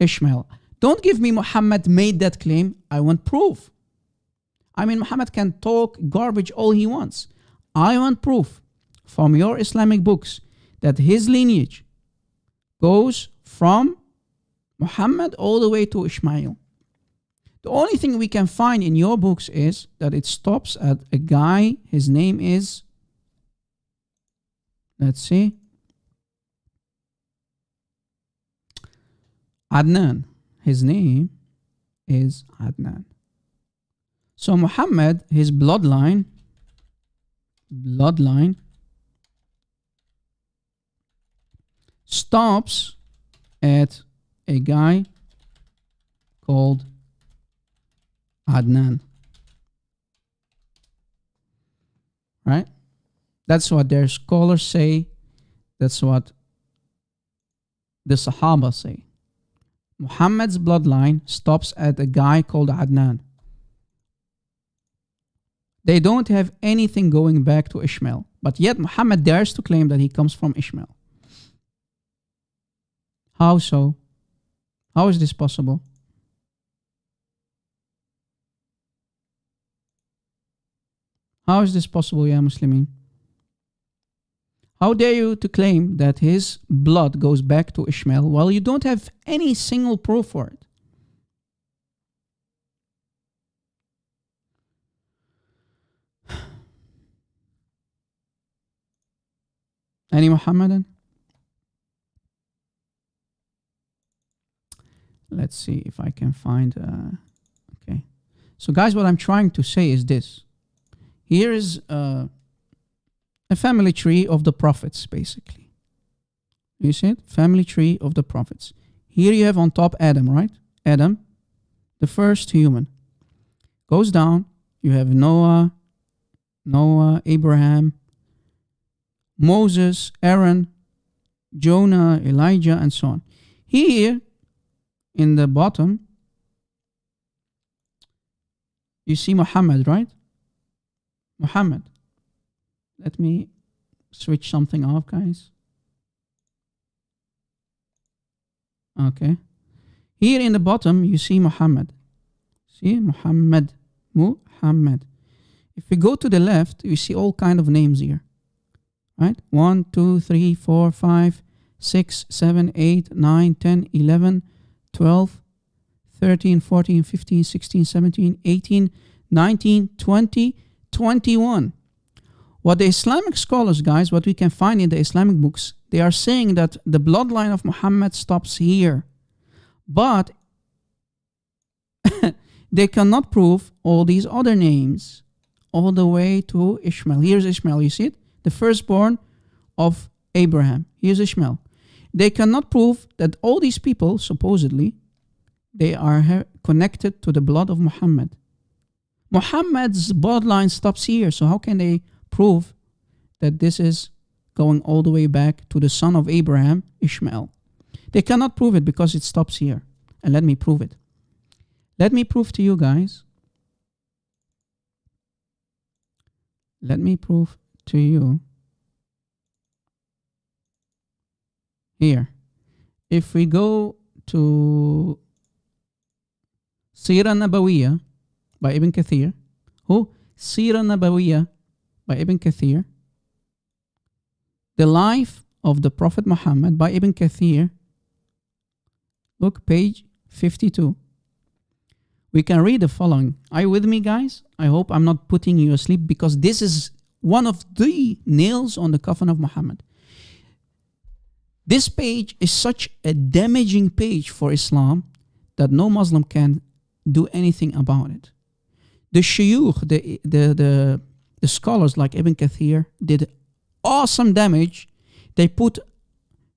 Ishmael. Don't give me Muhammad made that claim. I want proof. I mean, Muhammad can talk garbage all he wants. I want proof from your Islamic books that his lineage goes from Muhammad all the way to Ishmael. The only thing we can find in your books is that it stops at a guy. His name is, let's see, Adnan. His name is Adnan. So Muhammad, his bloodline stops at a guy called Adnan. Right? That's what their scholars say. That's what the Sahaba say. Muhammad's bloodline stops at a guy called Adnan. They don't have anything going back to Ishmael. But yet Muhammad dares to claim that he comes from Ishmael. How so? How is this possible? How is this possible, Ya Muslimin? How dare you to claim that his blood goes back to Ishmael while you don't have any single proof for it? Any Muhammadan? Let's see if I can find... okay. So guys, what I'm trying to say is this. Here is a family tree of the prophets, basically. You see it? Family tree of the prophets. Here you have on top Adam, right? Adam, the first human. Goes down, you have Noah, Abraham, Moses, Aaron, Jonah, Elijah, and so on. Here, in the bottom, you see Muhammad, right? Muhammad. Let me switch something off, guys. Okay. Here in the bottom, you see Muhammad. See? Muhammad. Muhammad. If we go to the left, you see all kind of names here. Right? 1, 2, 3, 4, 5, 6, 7, 8, 9, 10, 11, 12, 13, 14, 15, 16, 17, 18, 19, 20, 21. What the Islamic scholars, guys, what we can find in the Islamic books, they are saying that the bloodline of Muhammad stops here. But they cannot prove all these other names all the way to Ishmael. Here's Ishmael, you see it? The firstborn of Abraham. Here's Ishmael. They cannot prove that all these people, supposedly, they are connected to the blood of Muhammad. Muhammad's bloodline stops here, so how can they prove that this is going all the way back to the son of Abraham, Ishmael? They cannot prove it because it stops here. And let me prove it. Let me prove to you guys. Let me prove to you. Here. If we go to Sirah Nabawiyah by Ibn Kathir. Who? Sirah Nabawiyah by Ibn Kathir. The life of the Prophet Muhammad by Ibn Kathir. Look, page 52. We can read the following. Are you with me, guys? I hope I'm not putting you asleep because this is one of the nails on the coffin of Muhammad. This page is such a damaging page for Islam that no Muslim can do anything about it. The shuyukh, the scholars like Ibn Kathir did awesome damage. They put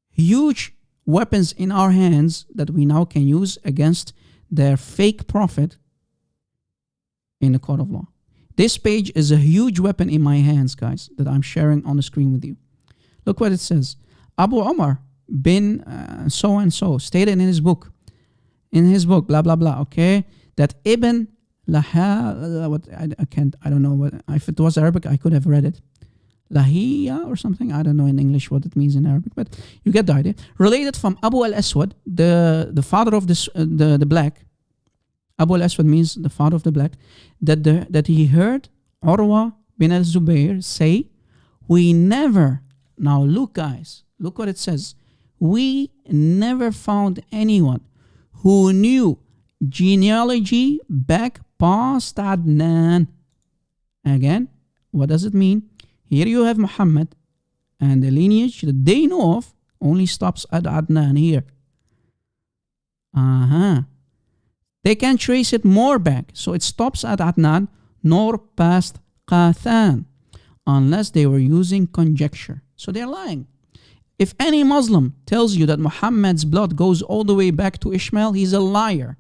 huge weapons in our hands that we now can use against their fake prophet in the court of law. This page is a huge weapon in my hands, guys, that I'm sharing on the screen with you. Look what it says. Abu Umar bin so and so stated in his book, blah blah blah. Okay, that Ibn Laha, I don't know what. If it was Arabic, I could have read it. Lahiya or something. I don't know in English what it means in Arabic, but you get the idea. Related from Abu al-Aswad, the father of this, the black. Abu al-Aswad means the father of the black. That he heard Urwa bin al-Zubayr say, we never, now look guys, look what it says. We never found anyone who knew genealogy back past Adnan. Again, what does it mean? Here you have Muhammad, and the lineage that they know of only stops at Adnan here. They can trace it more back, so it stops at Adnan, nor past Qathan, unless they were using conjecture. So they're lying. If any Muslim tells you that Muhammad's blood goes all the way back to Ishmael, he's a liar.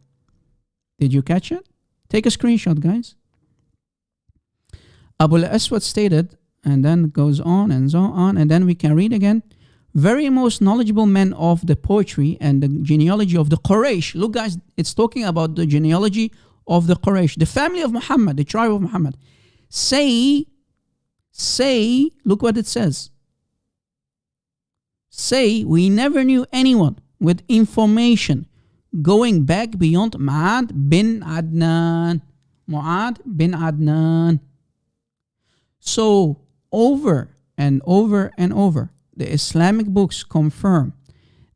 Did you catch it? Take a screenshot, guys. Abu al-Aswad stated, and then goes on and so on, and then we can read again. Very most knowledgeable men of the poetry and the genealogy of the Quraysh. Look guys, it's talking about the genealogy of the Quraysh, the family of Muhammad, the tribe of Muhammad. Say, look what it says. Say, we never knew anyone with information going back beyond Mu'ad bin Adnan. Mu'ad bin Adnan. So, over and over and over, the Islamic books confirm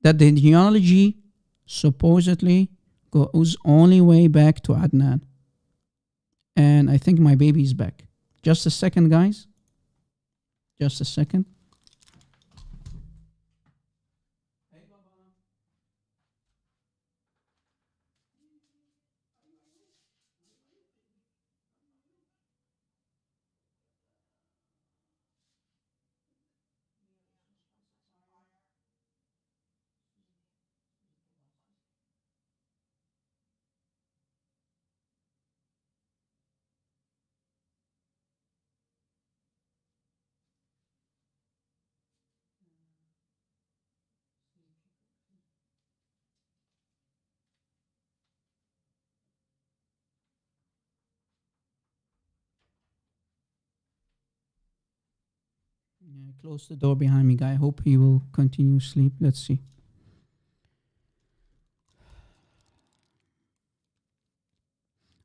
that the genealogy supposedly goes only way back to Adnan. And I think my baby is back. Just a second, guys. Just a second. Yeah, close the door behind me, guy. I hope he will continue sleep. Let's see.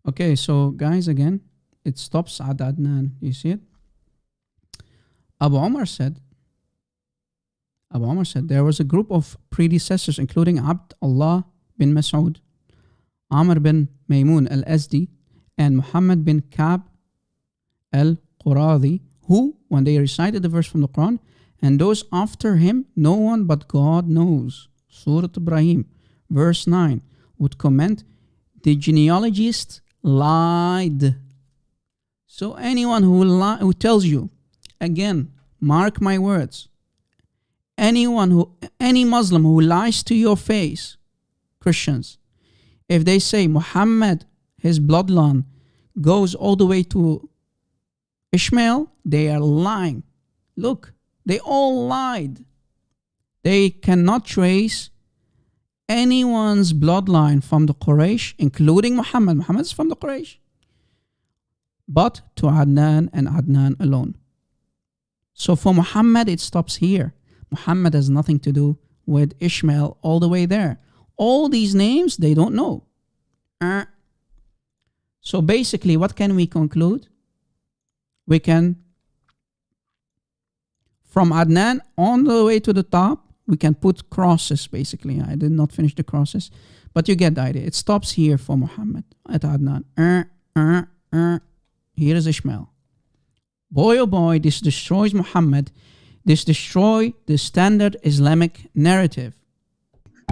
Okay, so guys, again, it stops at Adnan. You see it? Abu Umar said, there was a group of predecessors, including Abdullah bin Mas'ud, Amr bin Maymun al-Azdi, and Muhammad bin Ka'b al-Quradi, who, when they recited the verse from the Quran, and those after him, no one but God knows, Surah Ibrahim, verse 9, would comment, the genealogists lied. So anyone who tells you, again, mark my words, any Muslim who lies to your face, Christians, if they say Muhammad, his bloodline, goes all the way to Ishmael, they are lying. Look, they all lied. They cannot trace anyone's bloodline from the Quraysh, including Muhammad. Muhammad is from the Quraysh. But to Adnan and Adnan alone. So for Muhammad, it stops here. Muhammad has nothing to do with Ishmael all the way there. All these names, they don't know. So basically, what can we conclude? We can, from Adnan on the way to the top, we can put crosses basically. I did not finish the crosses, but you get the idea. It stops here for Muhammad at Adnan. Here is Ishmael. Boy oh boy, this destroys Muhammad. This destroys the standard Islamic narrative.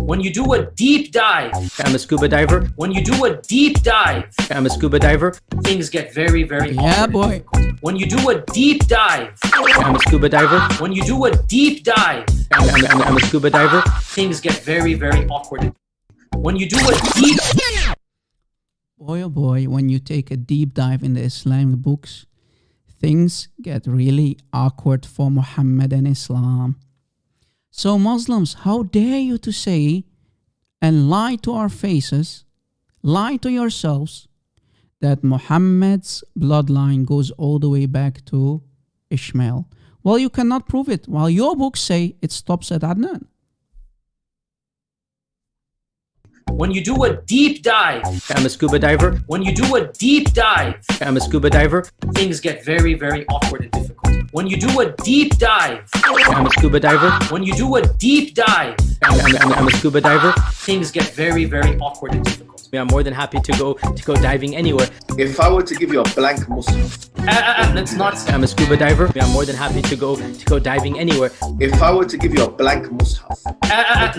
When you do a deep dive, I'm a scuba diver. when you do a deep dive, I'm a scuba diver. things get very, very Yeah, awkward. boy. When you do a deep dive, I'm a scuba diver. when you do a deep dive, I'm a scuba diver. things get very, very awkward. When you do a deep Boy oh boy, when you take a deep dive in the Islamic books, things get really awkward for Muhammad and Islam. So Muslims, how dare you to say and lie to our faces, lie to yourselves, that Muhammad's bloodline goes all the way back to Ishmael. Well, you cannot prove it. While your books say it stops at Adnan. When you do a deep dive, I'm a scuba diver. when you do a deep dive, I'm a scuba diver. things get very, very awkward and difficult. When you do a deep dive, I'm a scuba diver. when you do a deep dive, I'm a scuba diver. things get very, very awkward and difficult. I'm more than happy to go diving anywhere. If I were to give you a blank mushaf, Let's not. I'm a scuba diver. I'm more than happy to go diving anywhere. if I were to give you a blank mushaf,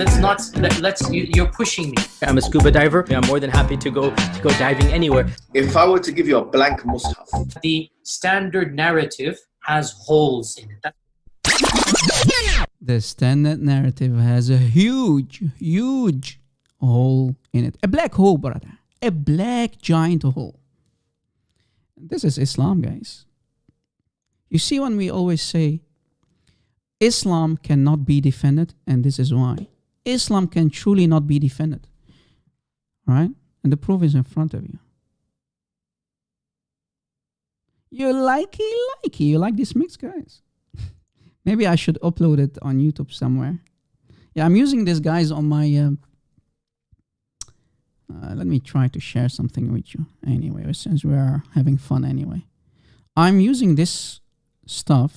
Let's not. You're pushing me. I'm a scuba diver. I'm more than happy to go diving anywhere. if I were to give you a blank mushaf, The standard narrative has holes in it. The standard narrative has a huge, huge hole in it. A black hole, brother. A black giant hole. This is Islam, guys. You see, when we always say Islam cannot be defended, and this is why. Islam can truly not be defended. Right? And the proof is in front of you. You like it. You like this mix, guys? Maybe I should upload it on YouTube somewhere. Yeah, I'm using this, guys, on my... let me try to share something with you. Anyway, since we are having fun anyway. I'm using this stuff.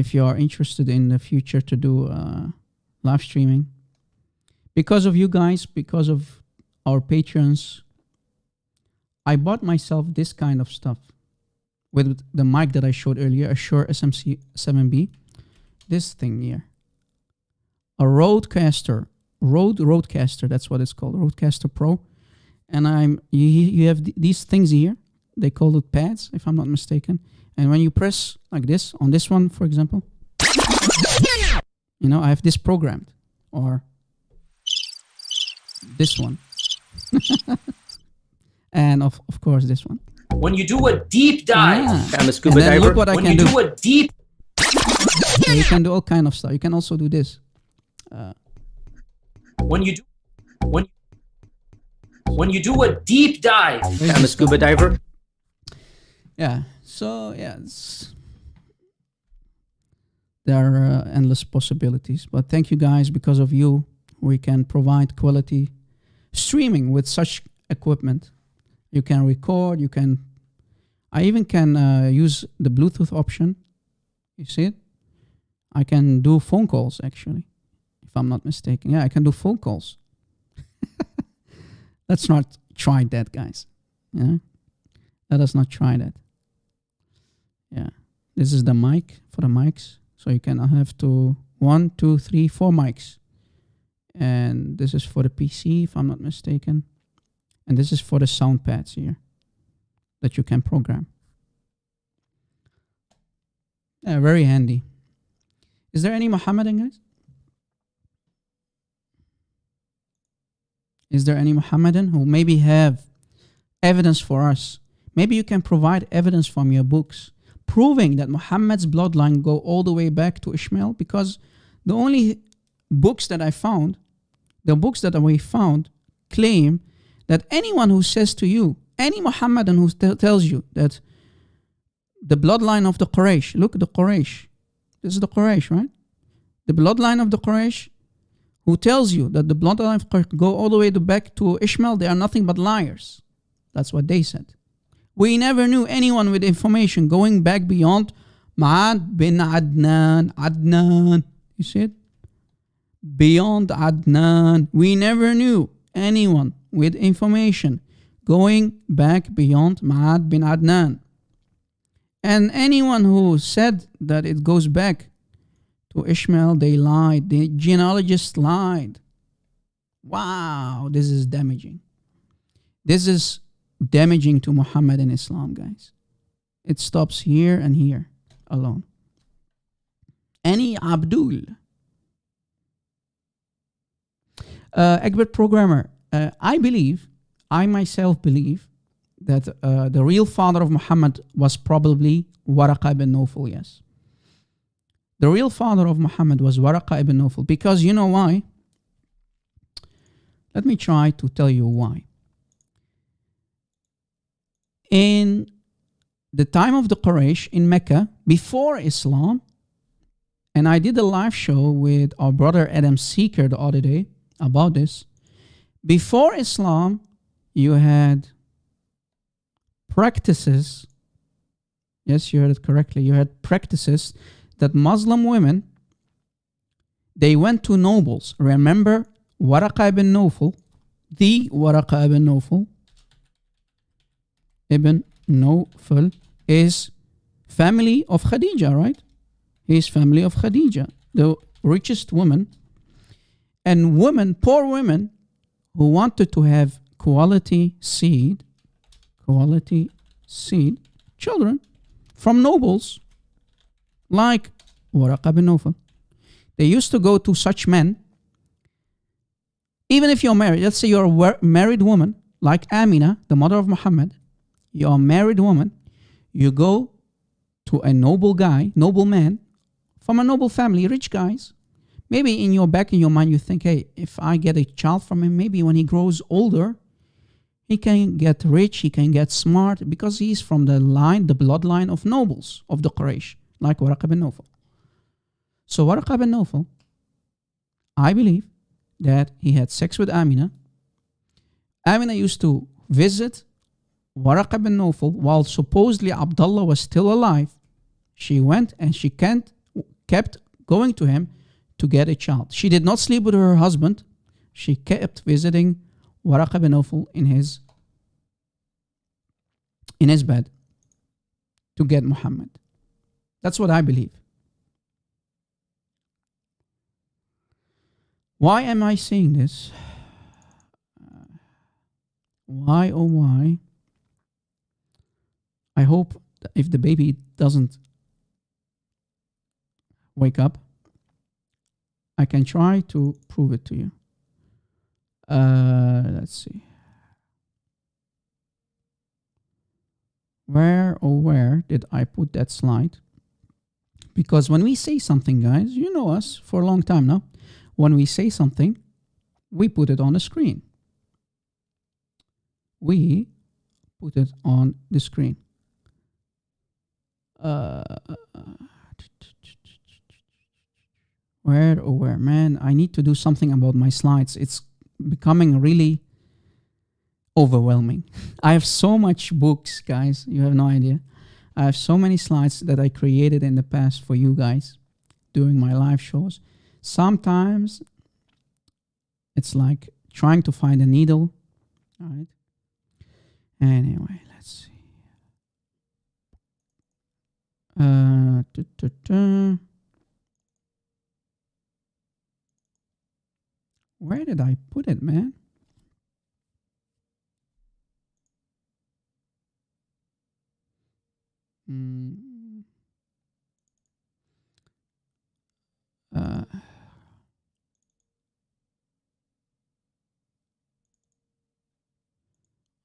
If you are interested in the future to do live streaming. Because of you guys, because of our patrons, I bought myself this kind of stuff. With the mic that I showed earlier, Ashura SMC 7B. This thing here. A Rodecaster. Rodecaster, that's what it's called. Rodecaster Pro. And you have these things here. They call it pads, if I'm not mistaken. And when you press like this, on this one, for example, you know, I have this programmed. Or this one. And of course this one. When you do a deep dive, I'm a scuba And then diver. look what I when can you do. do a deep, So you can do all kind of stuff. You can also do this. when you do a deep dive, I'm a scuba diver. Yeah. So yeah, there are endless possibilities. But thank you guys. Because of you, we can provide quality streaming with such equipment. You can record. I even can use the Bluetooth option. You see it? I can do phone calls, actually, if I'm not mistaken. Yeah, I can do phone calls. Let's not try that, guys. Yeah, let us not try that. Yeah, this is the mic for the mics. So you can have 1, 2, 3, 4 mics. And this is for the PC, if I'm not mistaken. And this is for the sound pads here that you can program. Yeah, very handy. Is there any Muhammadan, guys? Is there any Muhammadan who maybe have evidence for us? Maybe you can provide evidence from your books proving that Muhammad's bloodline go all the way back to Ishmael, because the only books that I found, the books that we found claim that anyone who says to you, any Muhammadan who tells you that the bloodline of the Quraysh, look, the Quraysh, this is the Quraysh, right? The bloodline of the Quraysh, who tells you that the bloodline of Quraysh go all the way back to Ishmael, they are nothing but liars. That's what they said. We never knew anyone with information going back beyond Ma'ad bin Adnan. You see it? Beyond Adnan. We never knew anyone with information going back beyond Ma'ad bin Adnan. And anyone who said that it goes back to Ishmael, they lied. The genealogists lied. Wow, this is damaging. This is damaging to Muhammad and Islam, guys. It stops here and here alone. Any Abdul. Egbert Programmer, I myself believe that the real father of Muhammad was probably Waraqa ibn Nawfal, yes. The real father of Muhammad was Waraqa ibn Nawfal, because you know why? Let me try to tell you why. In the time of the Quraysh in Mecca before Islam. And I did a live show with our brother Adam Seeker the other day about this. Before Islam, you had practices. Yes, you heard it correctly. You had practices that Muslim women, they went to nobles. Remember Waraqa ibn Nawfal, the Waraqa ibn Nawfal. Ibn Nawfal is family of Khadija, right? He is family of Khadija, the richest woman. And women, poor women, who wanted to have quality seed, children, from nobles, like Waraqa bin Nawfal. They used to go to such men, even if you're married. Let's say you're a married woman, like Amina, the mother of Muhammad. You're a married woman. You go to a noble guy, noble man, from a noble family, rich guys. Maybe in your back, in your mind, you think, hey, if I get a child from him, maybe when he grows older, he can get rich, he can get smart, because he's from the bloodline of nobles of the Quraysh, like Waraqa bin Nawfal. So Waraqa bin Nawfal, I believe that he had sex with Amina. Amina used to visit Waraqa bin Nawfal while supposedly Abdullah was still alive. She went and she kept going to him to get a child. She did not sleep with her husband. She kept visiting Waraqa bin Nawfal in his bed to get Muhammad. That's what I believe. Why am I saying this? Why, oh why? I hope that if the baby doesn't wake up, I can try to prove it to you. Let's see. Where did I put that slide? Because when we say something, guys, you know us for a long time now. When we say something, we put it on the screen. We put it on the screen. Where, man, I need to do something about my slides. It's becoming really overwhelming. I have so much books, guys. You have no idea. I have so many slides that I created in the past for you guys doing my live shows. Sometimes it's like trying to find a needle. All right. Anyway, let's see. Where did I put it, man?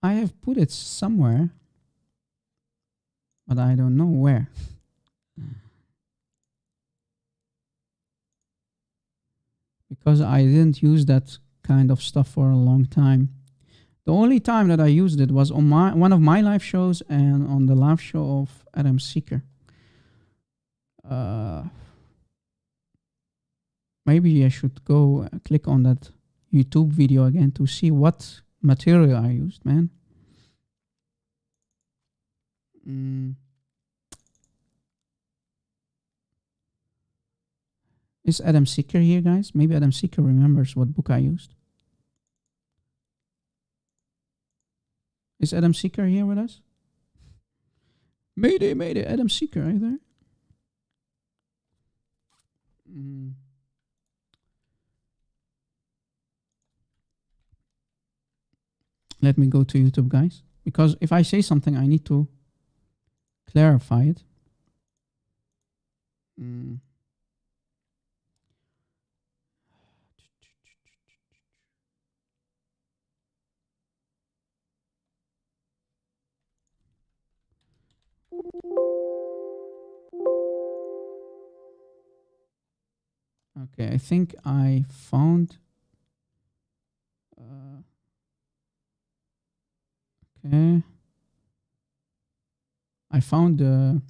I have put it somewhere, but I don't know where. Because I didn't use that kind of stuff for a long time. The only time that I used it was on one of my live shows and on the live show of Adam Seeker. Maybe I should go click on that YouTube video again to see what material I used, man. Is Adam Seeker here, guys? Maybe Adam Seeker remembers what book I used. Is Adam Seeker here with us? Mayday, mayday, Adam Seeker, are you there? Let me go to YouTube, guys. Because if I say something, I need to clarify it. Okay, I think I found... okay. I found okay.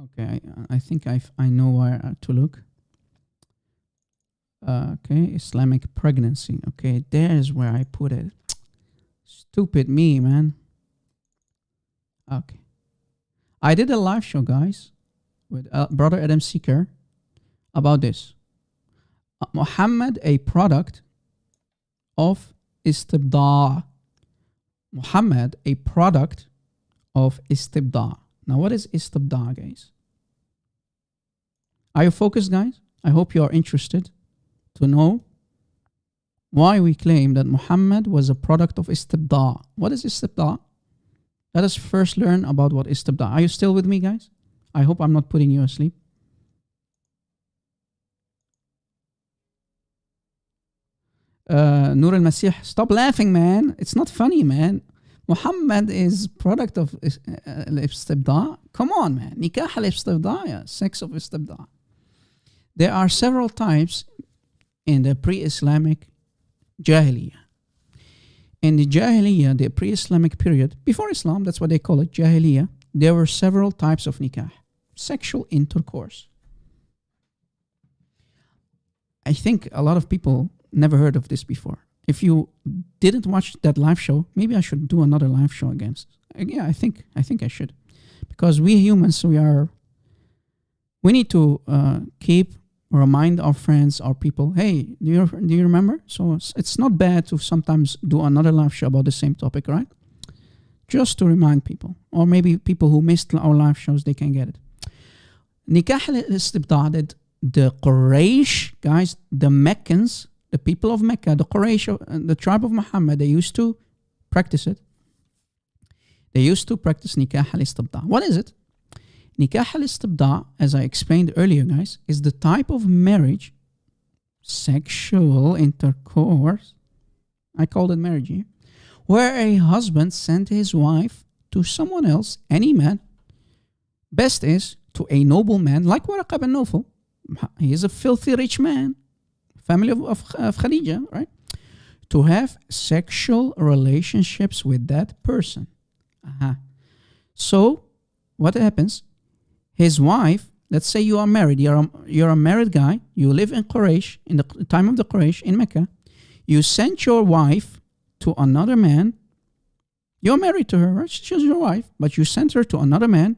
Okay, I think I know where to look. Okay, Islamic pregnancy. Okay, there's where I put it. Stupid me, man. Okay. I did a live show, guys, with brother Adam Seeker about this. Muhammad, a product of istibda'. Muhammad, a product of istibda'. Now, what is istibda', guys? Are you focused, guys? I hope you are interested to know why we claim that Muhammad was a product of istibda'. What is istibda'? Let us first learn about what istibda'. Are you still with me, guys? I hope I'm not putting you asleep. Nur al-Masih, stop laughing, man. It's not funny, man. Muhammad is product of istibda'. Come on, man. Nikah al-istibda', yeah. Sex of istibda'. There are several types in the pre-Islamic Jahiliyyah. In the Jahiliyyah, the pre-Islamic period, before Islam, that's what they call it, Jahiliyyah, there were several types of nikah, sexual intercourse. I think a lot of people never heard of this before. If you didn't watch that live show, maybe I should do another live show again. Yeah, I think I should. Because we humans, we need to remind our friends, our people, hey, do you remember? So it's not bad to sometimes do another live show about the same topic, right? Just to remind people. Or maybe people who missed our live shows, they can get it. Nikah al-istibda', the Quraysh, guys, the Meccans, the people of Mecca, the Quraysh, the tribe of Muhammad, they used to practice it. They used to practice nikah al-istibda'. What is it? Nikah al-istibda', as I explained earlier, guys, is the type of marriage, sexual intercourse, I called it marriage here, where a husband sent his wife to someone else, any man. Best is to a noble man like Waraqa bin Nawfal. He is a filthy rich man, family of Khadija, right? To have sexual relationships with that person. So, what happens? His wife, let's say you are married, you're a married guy, you live in Quraysh, in the time of the Quraysh, in Mecca. You sent your wife to another man. You're married to her, right? She's your wife, but you sent her to another man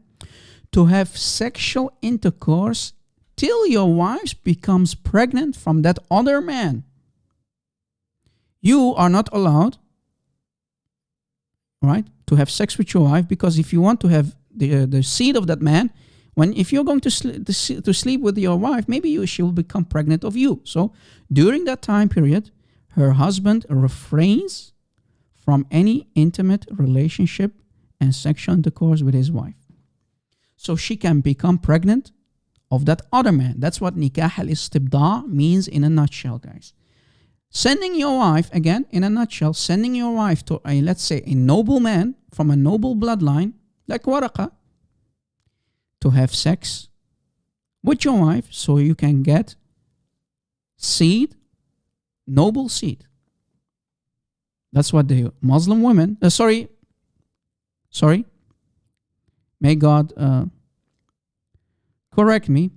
to have sexual intercourse till your wife becomes pregnant from that other man. You are not allowed, right, to have sex with your wife, because if you want to have the seed of that man, if you're going to sleep with your wife, maybe she will become pregnant of you. So during that time period, her husband refrains from any intimate relationship and sexual intercourse with his wife. So she can become pregnant of that other man. That's what nikah al-istibda' means in a nutshell, guys. Sending your wife, again, in a nutshell, sending your wife to let's say a noble man from a noble bloodline, like Waraqa, to have sex with your wife so you can get seed, noble seed. That's what the Muslim women, sorry, may God correct me.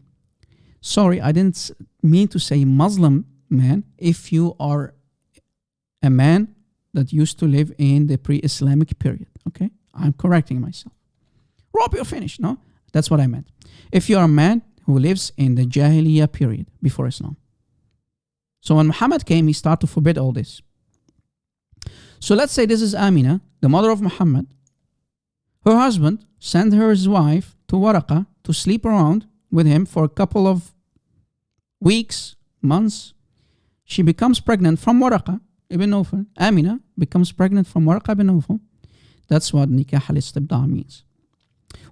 Sorry, I didn't mean to say Muslim man. If you are a man that used to live in the pre-Islamic period, okay? I'm correcting myself. Rob, you're finished, no? That's what I meant. If you're a man who lives in the Jahiliyyah period before Islam. So when Muhammad came, he started to forbid all this. So let's say this is Amina, the mother of Muhammad. Her husband sent his wife to Waraqa to sleep around with him for a couple of weeks, months. She becomes pregnant from Waraqa ibn Nawfal. Amina becomes pregnant from Waraqa ibn Nawfal. That's what nikah al-istibda' means.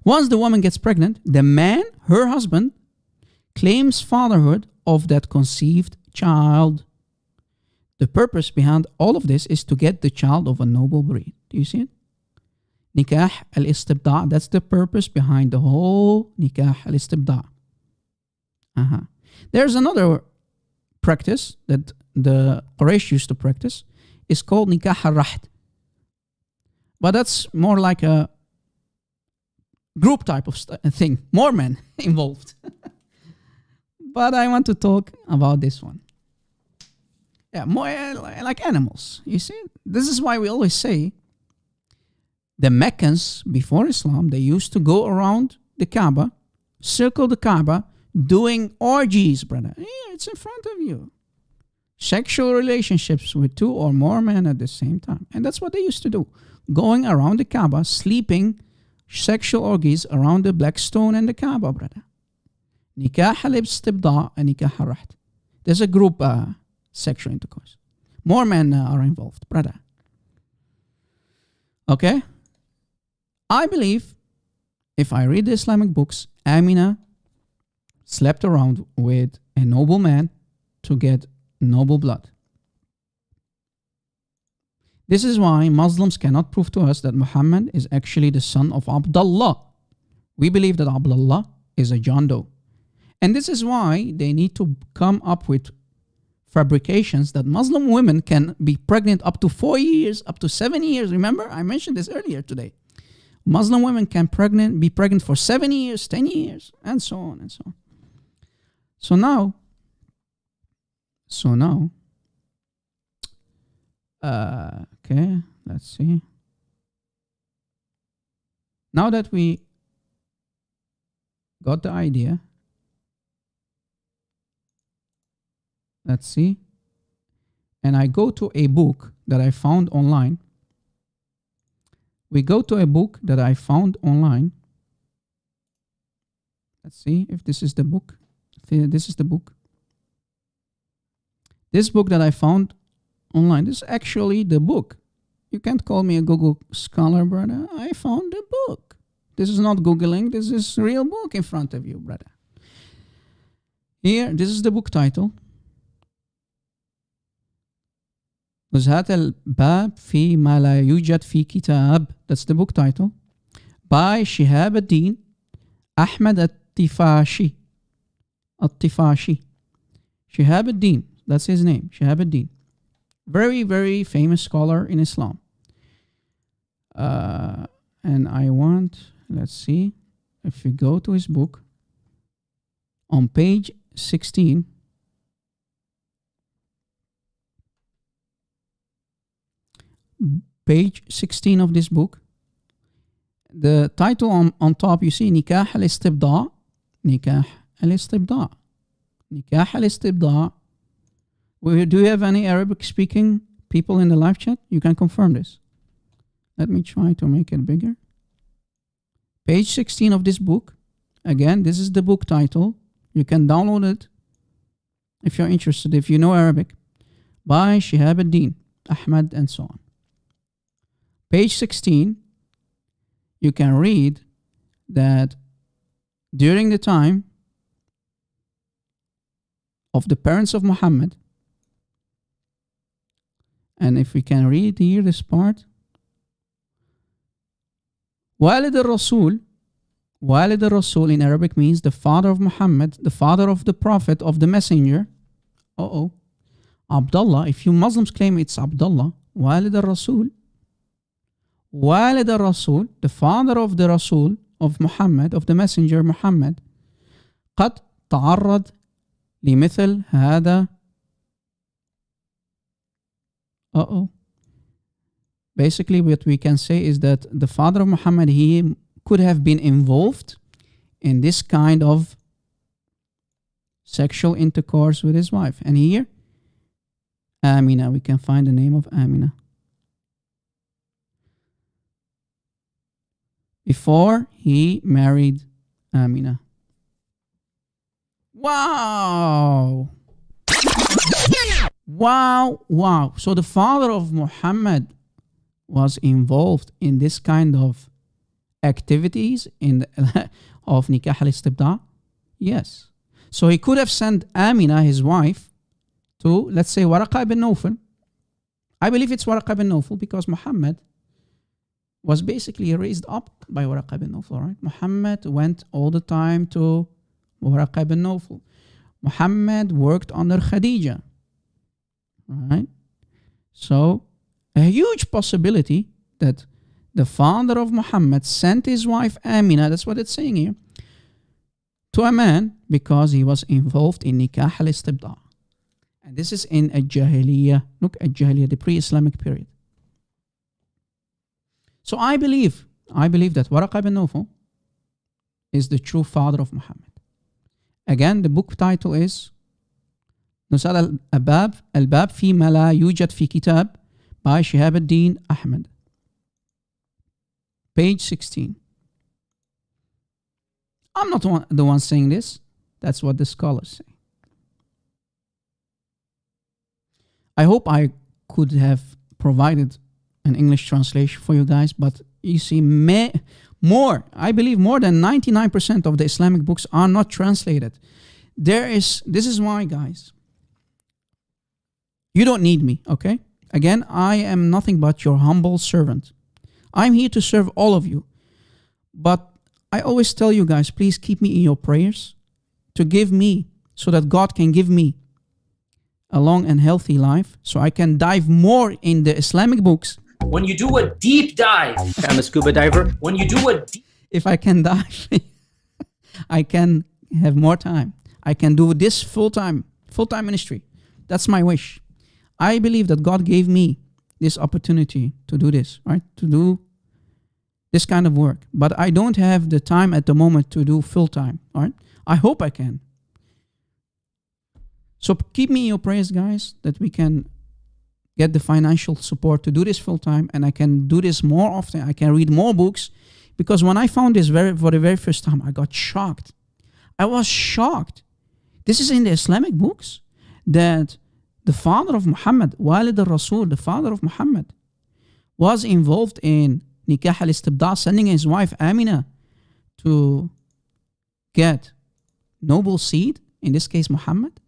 Once the woman gets pregnant, the man, her husband, claims fatherhood of that conceived child. The purpose behind all of this is to get the child of a noble breed. Do you see it? Nikah al-istibda', that's the purpose behind the whole nikah al-istibda'. There's another practice that the Quraysh used to practice. It's called nikah al-rahd. But that's more like a group type of thing. More men involved. But I want to talk about this one. Yeah, more like animals. You see? This is why we always say the Meccans before Islam, they used to go around the Kaaba, circle the Kaaba, doing orgies, brother. Yeah, it's in front of you. Sexual relationships with 2 or more men at the same time. And that's what they used to do. Going around the Kaaba, sleeping, sexual orgies around the black stone and the Kaaba, brother. Nikah al-istibda' and nikah al-rahd. There's a group sexual intercourse. More men are involved, brother. Okay? I believe, if I read the Islamic books, Amina slept around with a noble man to get noble blood. This is why Muslims cannot prove to us that Muhammad is actually the son of Abdullah. We believe that Abdullah is a John Doe. And this is why they need to come up with fabrications that Muslim women can be pregnant up to 4 years, up to 7 years. Remember, I mentioned this earlier today. Muslim women can be pregnant for 7 years, 10 years, and so on and so on. So now, okay, let's see. Now that we got the idea, let's see. And I go to a book that I found online. We go to a book that I found online. Let's see if this is the book. This is the book. This book that I found online, this is actually the book. You can't call me a Google scholar, brother. I found the book. This is not Googling. This is a real book in front of you, brother. Here, this is the book title. نزهات الباب في ما لا يوجد في كتاب. That's the book title. By Shihab ad-Din Ahmad al-Tifashi. Shihab ad-Din. That's his name. Shihab ad-Din. Very, very famous scholar in Islam. And I want, let's see, if we go to his book, on page 16, page 16 of this book, the title on top, you see, Nikah al-Istibda'. Nikah al-Istibda'. Nikah al-Istibda'. Do you have any Arabic speaking people in the live chat? You can confirm this. Let me try to make it bigger. Page 16 of this book. Again, this is the book title. You can download it if you're interested, if you know Arabic. By Shihab ad-Din Ahmad and so on. Page 16, you can read that during the time of the parents of Muhammad, and if we can read here this part, Walid al-Rasul in Arabic means the father of Muhammad, the father of the prophet, of the messenger. Abdullah, if you Muslims claim it's Abdullah, Walid al-Rasul, the father of the Rasul, of Muhammad, of the messenger Muhammad, قد تعرض لمثل هذا. Basically, what we can say is that the father of Muhammad, he could have been involved in this kind of sexual intercourse with his wife. And here, Amina, we can find the name of Amina. Before he married Amina. Wow! So the father of Muhammad was involved in this kind of activities of Nikah al-Istibda'? Yes. So he could have sent Amina, his wife, to, let's say, Waraqa ibn Nawfal. I believe it's Waraqa ibn Nawfal because Muhammad was basically raised up by Waraqa ibn Nawfal, right? Muhammad went all the time to Waraqa ibn Nawfal. Muhammad worked under Khadija. Right? So, a huge possibility that the father of Muhammad sent his wife Amina, that's what it's saying here, to a man because he was involved in nikah al-istibda. And this is in a Jahiliyyah. Look at Jahiliyyah, the pre-Islamic period. So I believe that Waraqa ibn Nawfal is the true father of Muhammad. Again, the book title is Nusad al-Bab fi ma la yujad fi kitab by Shihab ad-Din Ahmed. Page 16. I'm not the one saying this. That's what the scholars say. I hope I could have provided an English translation for you guys, but you see, I believe more than 99% of the Islamic books are not translated. This is why, guys, you don't need me, okay? Again, I am nothing but your humble servant. I'm here to serve all of you. But I always tell you guys, please keep me in your prayers to give me, so that God can give me a long and healthy life, so I can dive more in the Islamic books. When you do a deep dive, I'm a scuba diver. when you do a If I can dive, I can have more time. I can do this full-time ministry. That's my wish. I believe that God gave me this opportunity to do this, right? To do this kind of work. But I don't have the time at the moment to do full-time, all right? I hope I can. So keep me in your prayers, guys, that we can get the financial support to do this full-time, and I can do this more often. I can read more books, because when I found this for the very first time, I got shocked. I was shocked. This is in the Islamic books, that the father of Muhammad, Walid al-Rasul, the father of Muhammad, was involved in nikah al-istibda, sending his wife Amina to get noble seed, in this case Muhammad.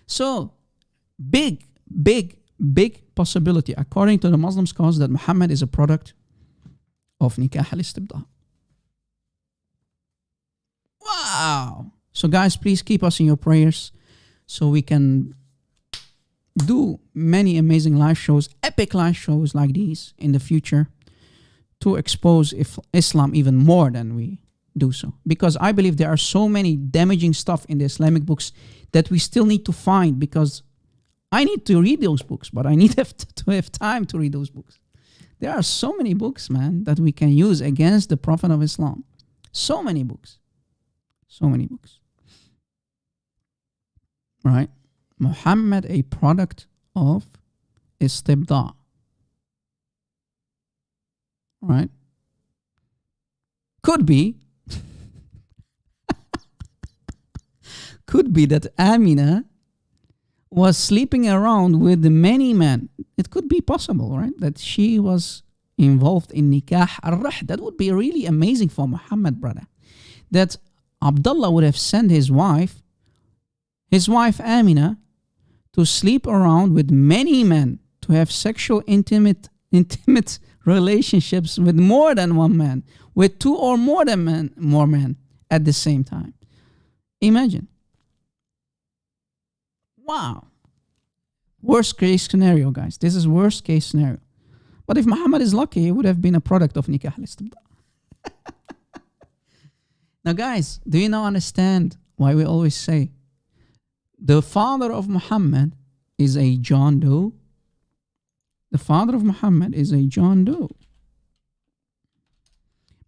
So, big possibility, according to the Muslim scholars, that Muhammad is a product of nikah al-istibda. Wow! So guys, please keep us in your prayers so we can do many amazing live shows, epic live shows like these in the future, to expose Islam even more than we do so. Because I believe there are so many damaging stuff in the Islamic books that we still need to find, because I need to read those books, but I need to have time to read those books. There are so many books, man, that we can use against the Prophet of Islam. So many books. So many books. Right? Muhammad, a product of istibda. Right? Could be that Amina was sleeping around with many men. It could be possible, right? That she was involved in nikah al-rahd. That would be really amazing for Muhammad, brother. That Abdullah would have sent his wife Amina, to sleep around with many men, to have sexual intimate relationships with more than one man, with two or more men at the same time. Imagine. Wow. Worst case scenario, guys. This is worst case scenario. But if Muhammad is lucky, he would have been a product of nikah al-istibda. Now, guys, do you now understand why we always say the father of Muhammad is a John Doe? The father of Muhammad is a John Doe.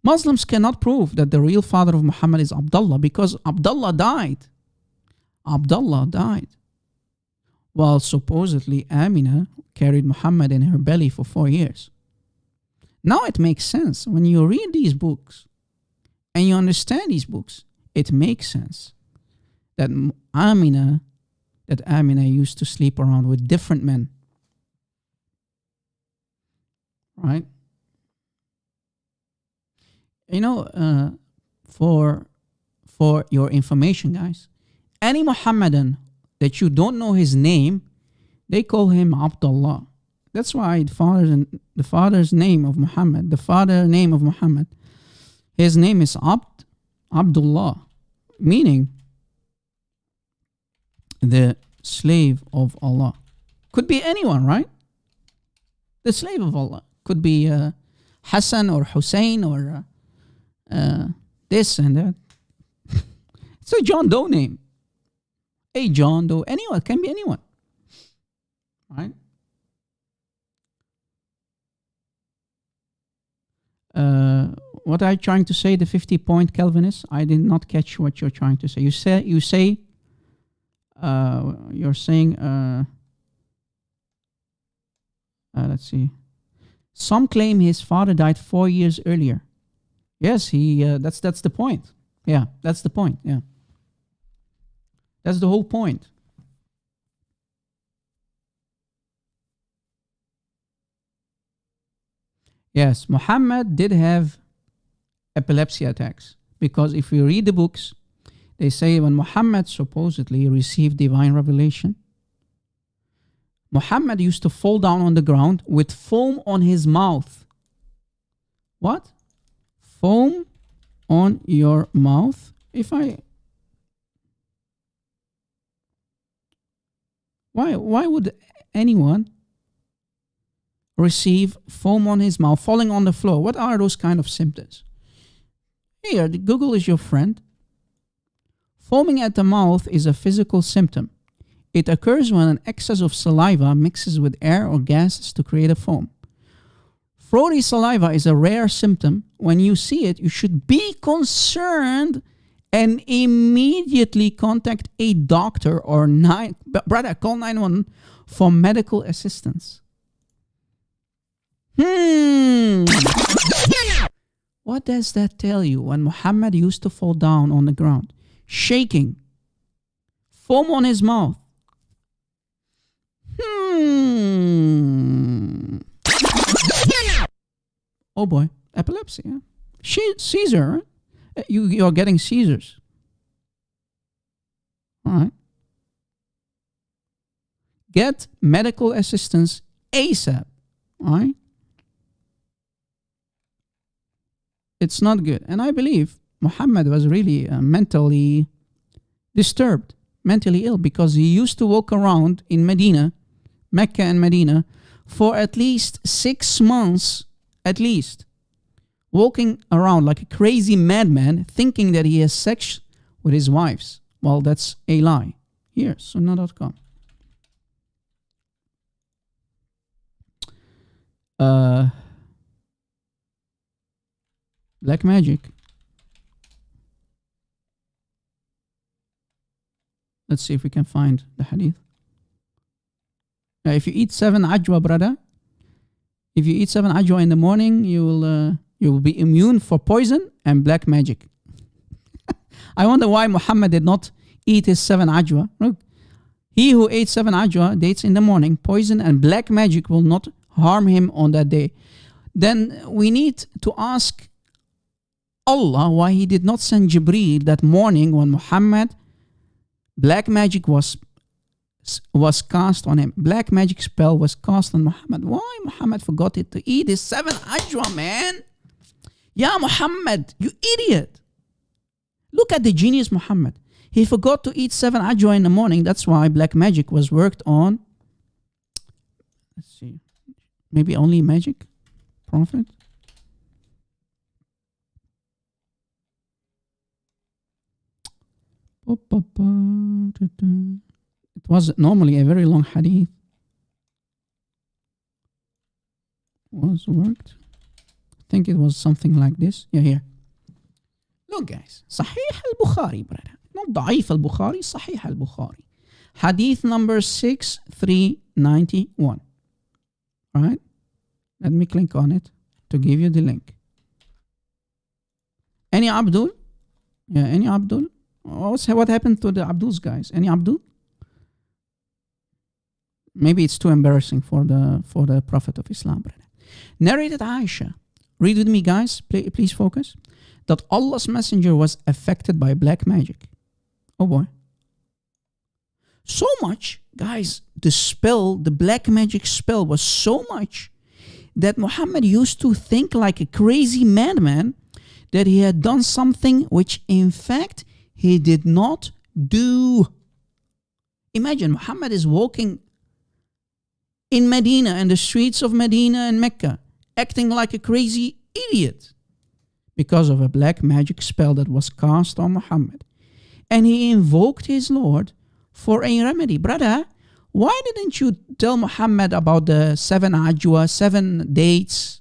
Muslims cannot prove that the real father of Muhammad is Abdullah, because Abdullah died. Abdullah died. While supposedly Amina carried Muhammad in her belly for 4 years. Now it makes sense. When you read these books and you understand these books, it makes sense that Amina used to sleep around with different men. Right? You know, for your information, guys, any Muhammadan that you don't know his name, they call him Abdullah. That's why the father's name of Muhammad, his name is Abdullah, meaning the slave of Allah. Could be anyone, right? The slave of Allah. Could be Hassan or Hussein or this and that. It's a John Doe name. A John Doe. Anyone. Can be anyone. Right? What are you trying to say, the 50-point Calvinist? I did not catch what you're trying to say. You're saying, let's see. Some claim his father died 4 years earlier. Yes, that's the point. Yeah, that's the point. Yeah. That's the whole point. Yes, Muhammad did have epilepsy attacks, because if you read the books, they say when Muhammad supposedly received divine revelation, Muhammad used to fall down on the ground with foam on his mouth. What? Foam on your mouth? Why would anyone receive foam on his mouth, falling on the floor? What are those kind of symptoms? Here, Google is your friend. Foaming at the mouth is a physical symptom. It occurs when an excess of saliva mixes with air or gases to create a foam. Frothy saliva is a rare symptom. When you see it, you should be concerned and immediately contact a doctor or brother, call 911 for medical assistance. What does that tell you? When Muhammad used to fall down on the ground, shaking, foam on his mouth. Oh boy, epilepsy. Yeah? Seizure. Right? You're getting seizures. All right. Get medical assistance ASAP. All right. It's not good. And I believe Muhammad was really mentally disturbed, mentally ill, because he used to walk around in Medina, Mecca and Medina, for at least 6 months, at least, walking around like a crazy madman, thinking that he has sex with his wives. Well, that's a lie. Here, sunnah.com. Black magic. Let's see if we can find the hadith. If you eat 7 ajwa, brother, if you eat 7 ajwa in the morning, you will be immune for poison and black magic. I wonder why Muhammad did not eat his 7 ajwa. Look, he who ate 7 ajwa dates in the morning, poison and black magic will not harm him on that day. Then we need to ask Allah why he did not send Jibreel that morning when Muhammad, black magic was cast on him. Black magic spell was cast on Muhammad. Why Muhammad forgot it to eat his 7 ajwa, man? Yeah, Muhammad, you idiot. Look at the genius Muhammad. He forgot to eat 7 ajwa in the morning. That's why black magic was worked on. Let's see. Maybe only magic? Prophet? It was normally a very long hadith. Was worked. I think it was something like this. Yeah, here. Look, guys. Sahih al-Bukhari, brother. Not Da'if al-Bukhari, Sahih al-Bukhari. Hadith number 6391. Right? Let me click on it to give you the link. Any Abdul? Yeah, any Abdul? What happened to the Abduls, guys? Any Abdul? Maybe it's too embarrassing for the Prophet of Islam, brother. Narrated Aisha. Read with me, guys. Please focus. That Allah's messenger was affected by black magic. Oh boy. So much, guys, the black magic spell was so much that Muhammad used to think like a crazy madman that he had done something which in fact he did not do. Imagine Muhammad is walking in Medina, in the streets of Medina and Mecca, acting like a crazy idiot because of a black magic spell that was cast on Muhammad. And he invoked his Lord for a remedy. Brother, why didn't you tell Muhammad about the 7 ajwa, 7 dates?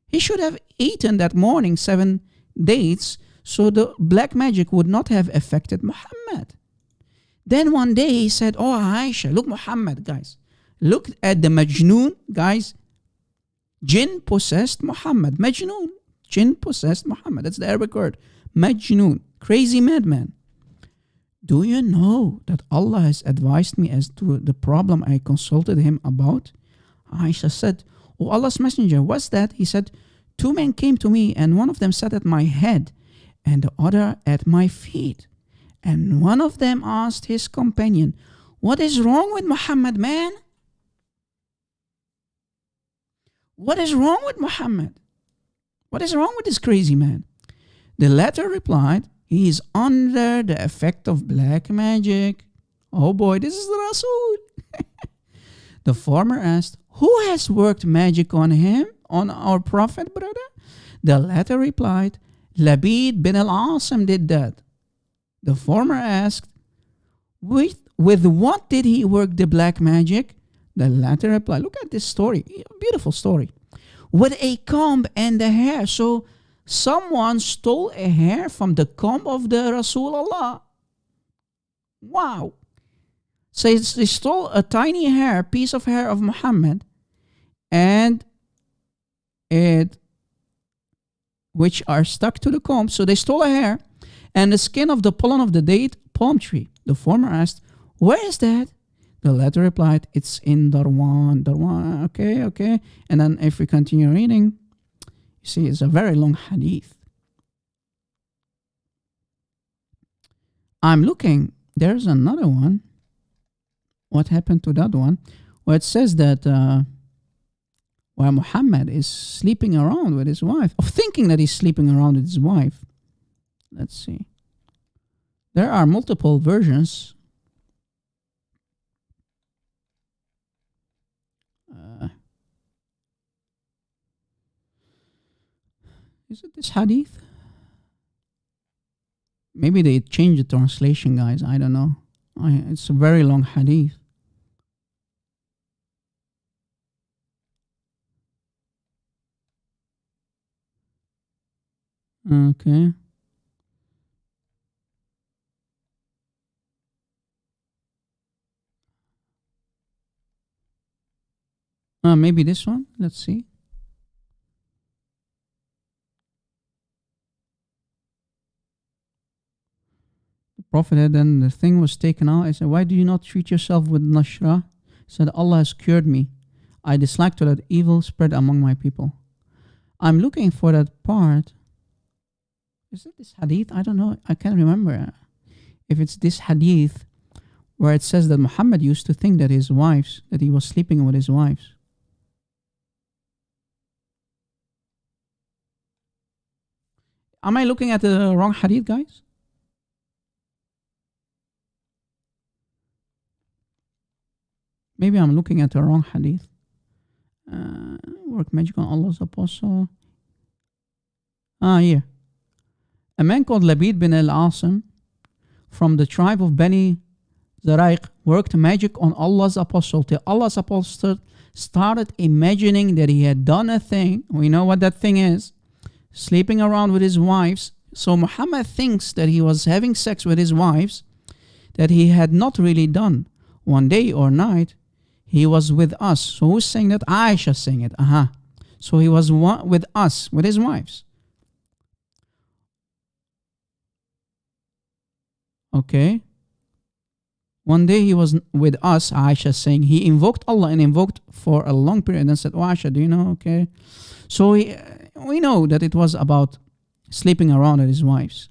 He should have eaten that morning 7 dates so the black magic would not have affected Muhammad. Then one day he said, oh Aisha, look Muhammad, guys. Look at the Majnoon, guys. Jinn possessed Muhammad. Majnoon. Jinn possessed Muhammad. That's the Arabic word. Majnoon. Crazy madman. Do you know that Allah has advised me as to the problem I consulted him about? Aisha said, oh Allah's messenger, what's that? He said, 2 men came to me and one of them sat at my head and the other at my feet. And one of them asked his companion, what is wrong with Muhammad, man? What is wrong with Muhammad? What is wrong with this crazy man? The latter replied, he is under the effect of black magic. Oh boy, this is the Rasul. The former asked, who has worked magic on him, on our prophet, brother? The latter replied, Labid bin al-Asim did that. The former asked, with what did he work the black magic? The latter replied, look at this story, beautiful story. With a comb and the hair. So someone stole a hair from the comb of the Rasulullah. Wow. So they stole a tiny hair, piece of hair of Muhammad, and which are stuck to the comb. So they stole a hair and the skin of the pollen of the date palm tree. The former asked, where is that? The latter replied, it's in Darwan. Darwan, okay. And then if we continue reading, you see it's a very long hadith. I'm looking, there's another one. What happened to that one? Where it says that where Muhammad is sleeping around with his wife, or thinking that he's sleeping around with his wife. Let's see. There are multiple versions. Is it this hadith? Maybe they changed the translation, guys. I don't know. It's a very long hadith. Okay. Maybe this one. Let's see. The Prophet had then the thing was taken out. I said, why do you not treat yourself with Nashra? He said, Allah has cured me. I dislike to let evil spread among my people. I'm looking for that part. Is it this hadith? I don't know. I can't remember if it's this hadith where it says that Muhammad used to think that that he was sleeping with his wives. Am I looking at the wrong hadith, guys? Maybe I'm looking at the wrong hadith. Work magic on Allah's apostle. Here. A man called Labid bin al-Asim from the tribe of Bani Zaraiq worked magic on Allah's apostle till Allah's apostle started imagining that he had done a thing. We know what that thing is. Sleeping around with his wives. So Muhammad thinks that he was having sex with his wives that he had not really done. One day or night, he was with us. So who's saying that? Aisha saying it. So he was with us, with his wives. Okay. One day he was with us, Aisha saying, he invoked Allah and invoked for a long period and then said, oh Aisha, do you know? Okay. So we know that it was about sleeping around with his wives.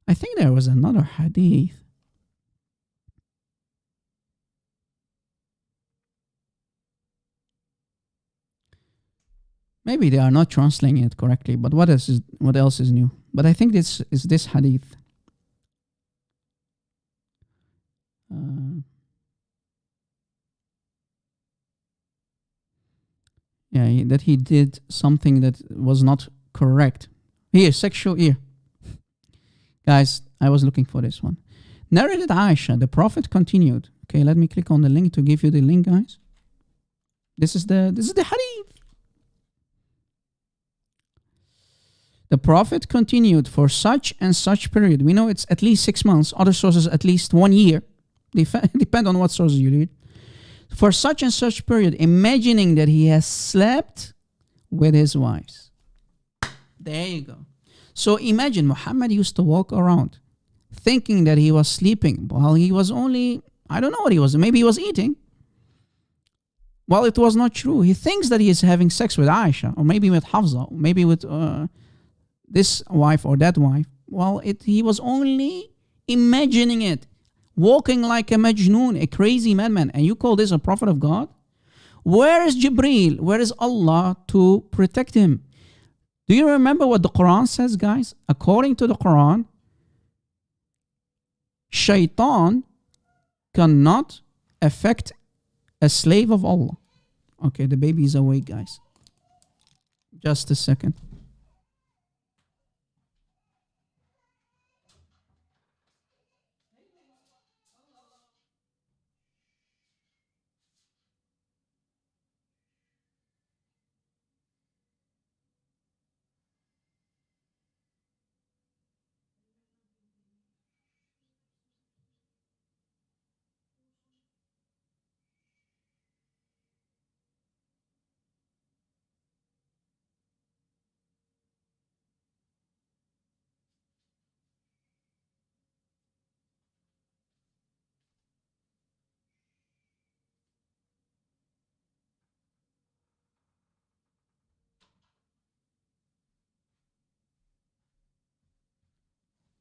I think there was another hadith. Maybe they are not translating it correctly, but what else is new? But I think this is this hadith. that he did something that was not correct. Here, sexual here. Guys, I was looking for this one. Narrated Aisha, the Prophet continued. Okay, let me click on the link to give you the link, guys. This is the hadith. The Prophet continued for such and such period. We know it's at least 6 months. Other sources at least 1 year. Depend on what sources you read. For such and such period, imagining that he has slept with his wives. There you go. So imagine Muhammad used to walk around thinking that he was sleeping while he was only, I don't know what he was, maybe he was eating. Well, it was not true. He thinks that he is having sex with Aisha, or maybe with Hafsa, or maybe with this wife or that wife. Well, he was only imagining it, walking like a majnoon, a crazy madman. And you call this a prophet of God? Where is Jibreel? Where is Allah to protect him? Do you remember what the Quran says, guys? According to the Quran, Shaitan cannot affect a slave of Allah. Okay, the baby is awake, guys. Just a second.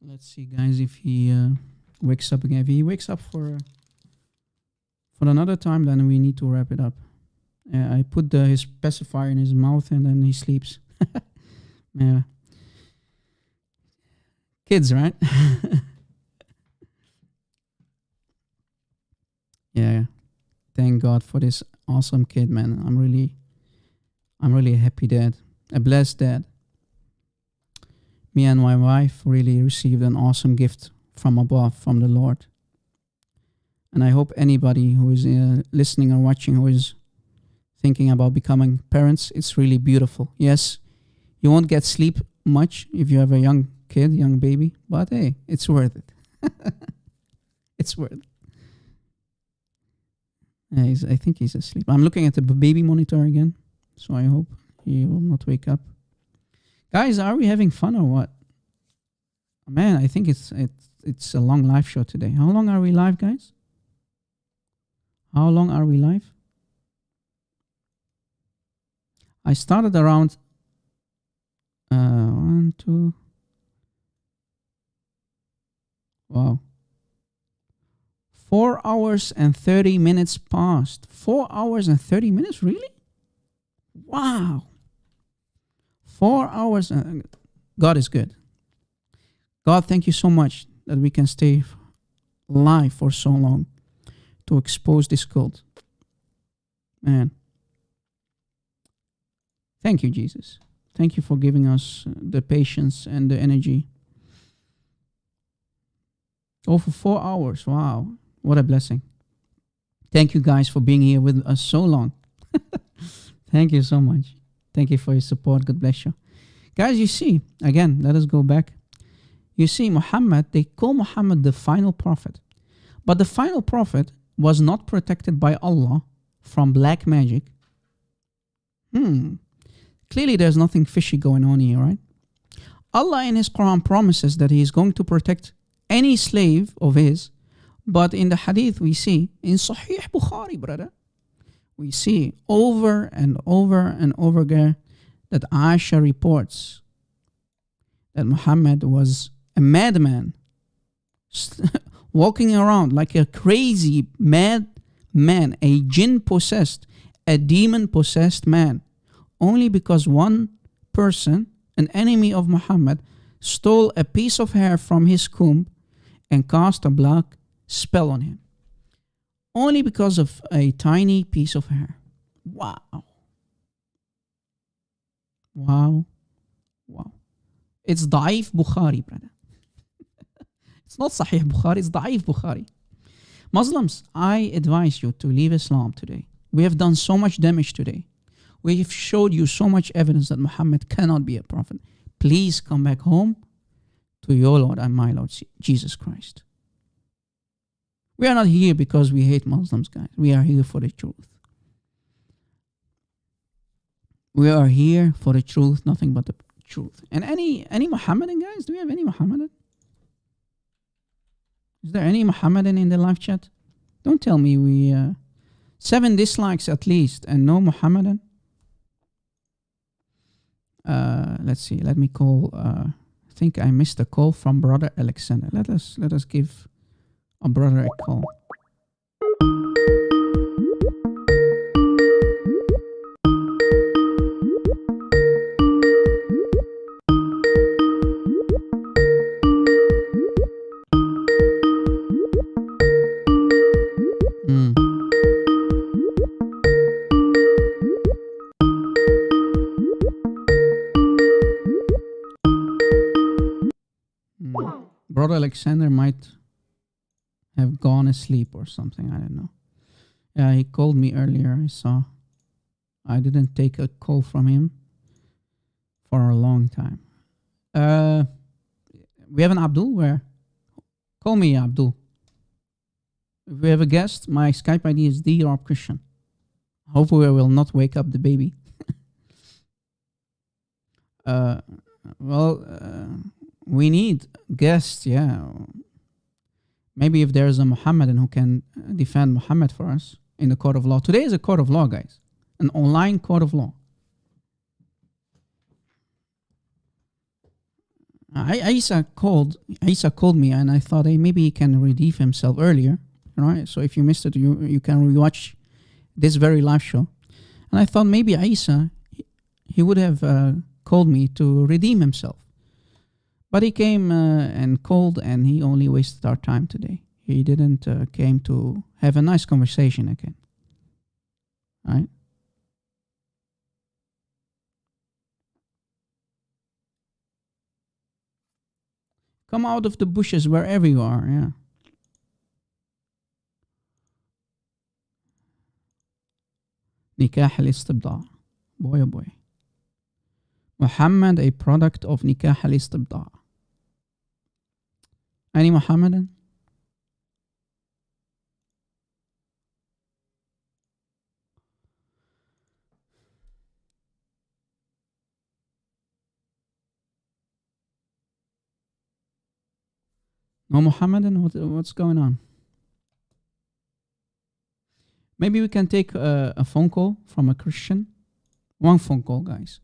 Let's see, guys, if he wakes up again. If he wakes up for another time, then we need to wrap it up. I put his pacifier in his mouth and then he sleeps. Yeah. Kids, right? Yeah. Thank God for this awesome kid, man. I'm really a happy dad, a blessed dad. Me and my wife really received an awesome gift from above, from the Lord. And I hope anybody who is listening or watching who is thinking about becoming parents, it's really beautiful. Yes, you won't get sleep much if you have a young kid, young baby, but hey, it's worth it. It's worth it. I think he's asleep. I'm looking at the baby monitor again, so I hope he will not wake up. Guys, are we having fun or what? Man, I think it's a long live show today. How long are we live, guys? How long are we live? I started around 1, 2. Wow. 4 hours and 30 minutes passed. 4 hours and 30 minutes? Really? Wow. 4 hours. God is good. God, thank you so much that we can stay live for so long to expose this cult. Man. Thank you, Jesus. Thank you for giving us the patience and the energy. Over 4 hours. Wow. What a blessing. Thank you guys for being here with us so long. Thank you so much. Thank you for your support. God bless you. Guys, you see, again, let us go back. You see, Muhammad, they call Muhammad the final prophet. But the final prophet was not protected by Allah from black magic. Clearly, there's nothing fishy going on here, right? Allah in His Quran promises that He is going to protect any slave of His. But in the hadith, we see, in Sahih Bukhari, brother, we see over and over and over again that Aisha reports that Muhammad was a madman, walking around like a crazy mad man, a jinn-possessed, a demon-possessed man, only because one person, an enemy of Muhammad, stole a piece of hair from his comb and cast a black spell on him. Only because of a tiny piece of hair. Wow. Wow. Wow. It's Da'if Bukhari, brother. It's not Sahih Bukhari, it's Da'if Bukhari. Muslims, I advise you to leave Islam today. We have done so much damage today. We have showed you so much evidence that Muhammad cannot be a prophet. Please come back home to your Lord and my Lord, Jesus Christ. We are not here because we hate Muslims, guys. We are here for the truth. We are here for the truth, nothing but the truth. And any Muhammadan, guys? Do we have any Muhammadan? Is there any Muhammadan in the live chat? Don't tell me we... 7 dislikes at least and no Muhammadan. Let's see. Let me call... I think I missed a call from Brother Alexander. Let us give a brother a call. Brother Alexander might have gone asleep or something. I don't know. Yeah, he called me earlier. I saw. I didn't take a call from him for a long time. We have an Abdul. Where? Call me Abdul. If we have a guest, my Skype ID is the Arab Christian. Hopefully I will not wake up the baby. We need guests, yeah. Maybe if there's a Muhammadan who can defend Muhammad for us in the court of law. Today is a court of law, guys. An online court of law. Isa called me and I thought, hey, maybe he can redeem himself earlier. Right? So if you missed it, you can rewatch this very live show. And I thought maybe Isa, he would have called me to redeem himself. But he came and called, and he only wasted our time today. He didn't came to have a nice conversation again. Right? Come out of the bushes wherever you are, yeah. Nikah al-istibda'. Boy, oh boy. Muhammad, a product of Nikah al-istibda'. Any Muhammadan? No Muhammadan? What's going on? Maybe we can take a phone call from a Christian. One phone call, guys.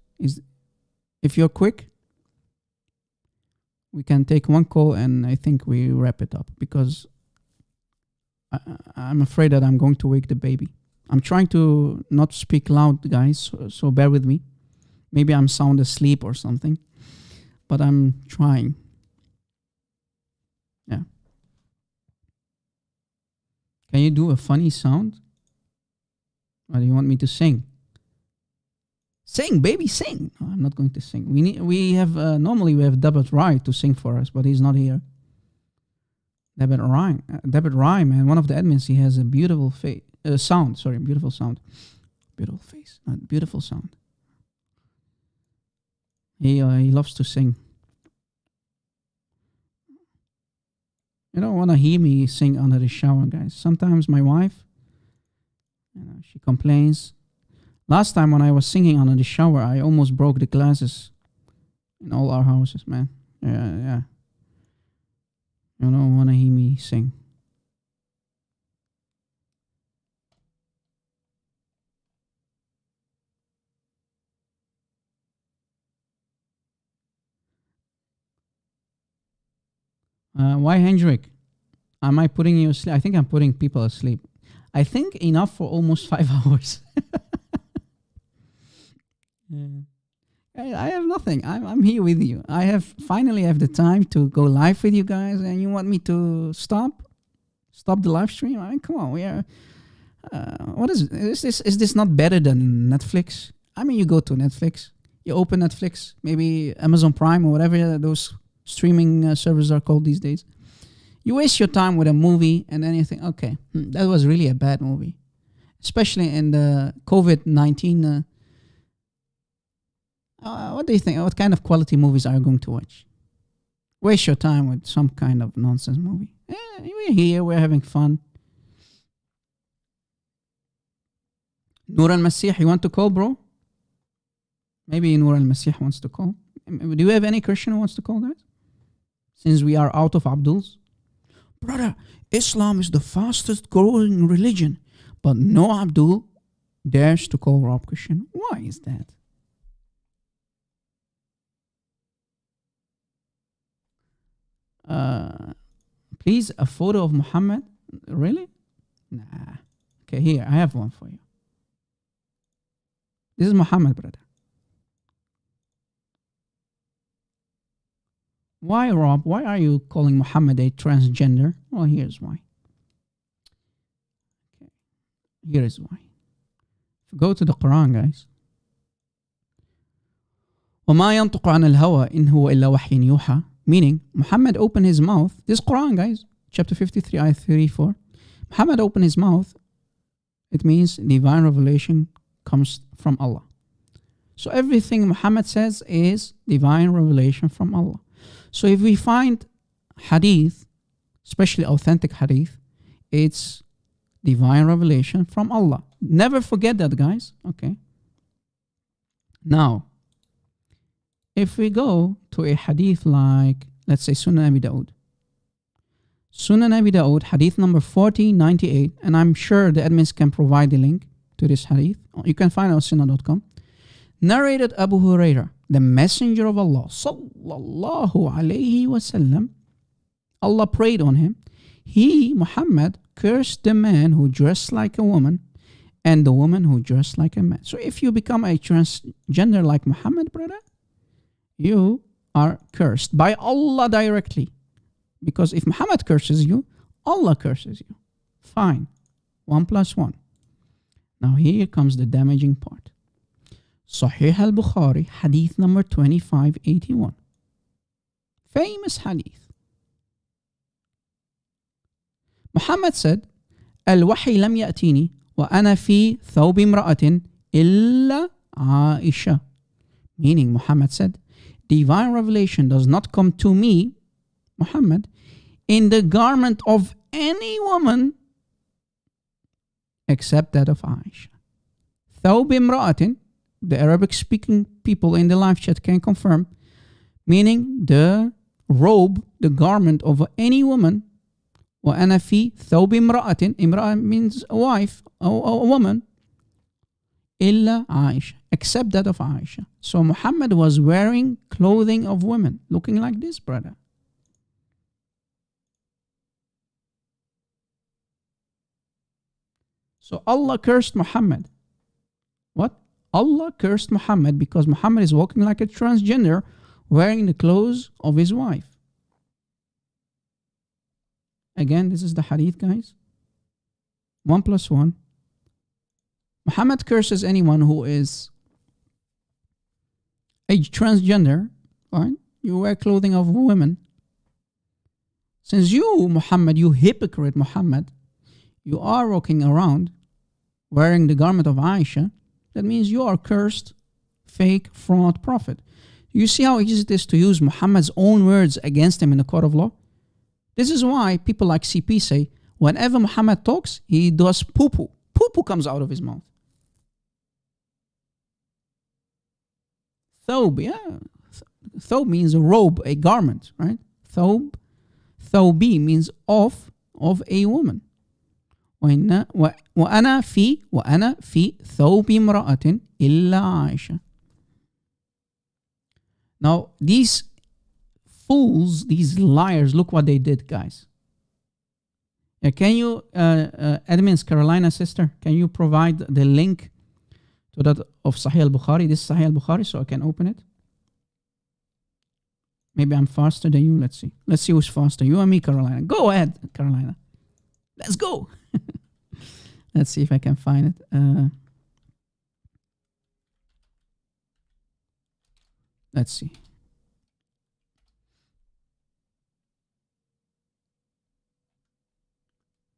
If you're quick, we can take one call and I think we wrap it up because I'm afraid that I'm going to wake the baby. I'm trying to not speak loud, guys, so bear with me. Maybe I'm sound asleep or something, but I'm trying. Yeah. Can you do a funny sound? Or do you want me to sing? Sing, baby, sing. No, I'm not going to sing. Normally we have Dabat Rai to sing for us, but he's not here. Dabat Rai, man, one of the admins, he has a beautiful sound. Sorry, beautiful sound. Beautiful face, not beautiful sound. He loves to sing. You don't want to hear me sing under the shower, guys. Sometimes my wife, she complains. Last time when I was singing under the shower, I almost broke the glasses in all our houses, man. Yeah. You don't want to hear me sing. Why, Hendrik? Am I putting you asleep? I think I'm putting people asleep. I think enough for almost 5 hours. Yeah. I have nothing. I'm here with you. I finally have the time to go live with you guys, and you want me to stop the live stream? I mean, come on, we are. What is this? Is this not better than Netflix? I mean, you go to Netflix, You open Netflix, maybe Amazon Prime or whatever those streaming servers are called these days. You waste your time with a movie and then you think, okay, that was really a bad movie. Especially in the COVID-19. What do you think? What kind of quality movies are you going to watch? Waste your time with some kind of nonsense movie. We're here, we're having fun. Nur al-Masih, you want to call, bro? Maybe Nur al-Masih wants to call. Do you have any Christian who wants to call, guys? Since we are out of Abduls. Brother, Islam is the fastest growing religion, but no Abdul dares to call Rob Christian. Why is that? Please, a photo of Muhammad? Really? Nah. Okay, here, I have one for you. This is Muhammad, brother. Why, Rob? Why are you calling Muhammad a transgender? Well, here's why. Okay. Here is why. If you go to the Quran, guys. وَمَا يَنطُقُ عَنِ الْهَوَىٰ إِنْ هُوَ إِلَّا وَحْيٌ يُوحَىٰ. Meaning, Muhammad opened his mouth. This is Quran, guys. Chapter 53, ayah 34. Muhammad opened his mouth. It means divine revelation comes from Allah. So everything Muhammad says is divine revelation from Allah. So if we find hadith, especially authentic hadith, it's divine revelation from Allah. Never forget that, guys. Okay. Now, if we go to a hadith like, let's say, Sunan Abi Dawood. Sunan Abi Dawood, hadith number 4098, and I'm sure the admins can provide the link to this hadith. You can find it on sunnah.com. Narrated Abu Hurairah, the messenger of Allah, sallallahu alayhi wasallam, Allah prayed on him. He, Muhammad, cursed the man who dressed like a woman and the woman who dressed like a man. So if you become a transgender like Muhammad, brother, you are cursed by Allah directly. Because if Muhammad curses you, Allah curses you. Fine. 1 + 1. Now here comes the damaging part. Sahih al-Bukhari, hadith number 2581. Famous hadith. Muhammad said, الوحي لم يأتيني وأنا في ثوب امرأة إلا عائشة. Meaning, Muhammad said, divine revelation does not come to me, Muhammad, in the garment of any woman except that of Aisha. ثوب امرأة, the Arabic speaking people in the live chat can confirm, meaning the robe, the garment of any woman. وأنا في ثوب امرأة, امرأة means a wife, a woman, إلا Aisha, except that of Aisha. So Muhammad was wearing clothing of women, looking like this, brother. So Allah cursed Muhammad. What? Allah cursed Muhammad because Muhammad is walking like a transgender, wearing the clothes of his wife. Again, this is the hadith, guys. 1 + 1. Muhammad curses anyone who is a transgender, right? You wear clothing of women. Since you, Muhammad, you hypocrite Muhammad, you are walking around wearing the garment of Aisha, that means you are cursed, fake, fraud prophet. You see how easy it is to use Muhammad's own words against him in the court of law? This is why people like CP say, whenever Muhammad talks, he does poo-poo. Poo-poo comes out of his mouth. Thobe, yeah. Thobe means a robe, a garment, right? Thobe. Thobi means of a woman. وأنا في ثوب امرأة إلا عائشة. Now, these fools, these liars, look what they did, guys. Can you, admins, Carolina sister, can you provide the link to that of Sahih al-Bukhari? This is Sahih al-Bukhari, so I can open it. Maybe I'm faster than you. Let's see. Let's see who's faster. You or me, Carolina. Go ahead, Carolina. Let's go. Let's see if I can find it. Let's see.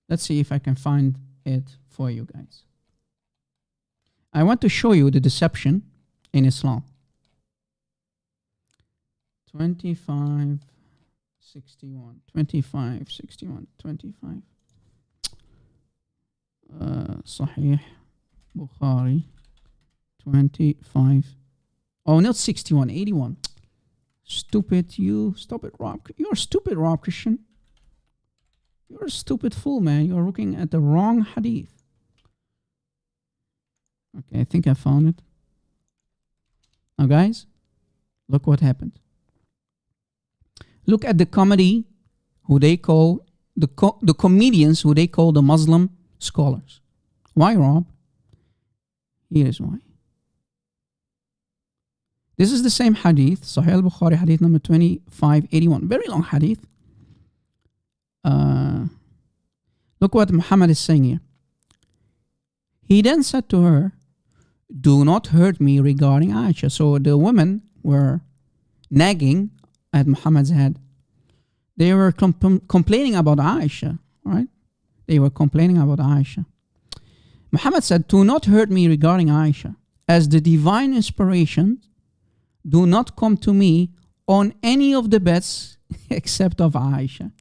Let's see if I can find it for you guys. I want to show you the deception in Islam. 25, 61, 25, 61, 25. Sahih Bukhari 25. Oh, not 61, 81. Stupid you. Stop it, Rob. You're stupid, Rob Christian. You're a stupid fool, man. You're looking at the wrong hadith. Okay, I think I found it. Now, guys, look what happened. Look at the comedy who they call, the comedians who they call the Muslim scholars. Why, Rob? Here is why. This is the same hadith, Sahih al-Bukhari, hadith number 2581. Very long hadith. Look what Muhammad is saying here. He then said to her, do not hurt me regarding Aisha. So the women were nagging at Muhammad's head. They were complaining about Aisha, right? They were complaining about Aisha. Muhammad said, do not hurt me regarding Aisha, as the divine inspiration do not come to me on any of the beds except of Aisha.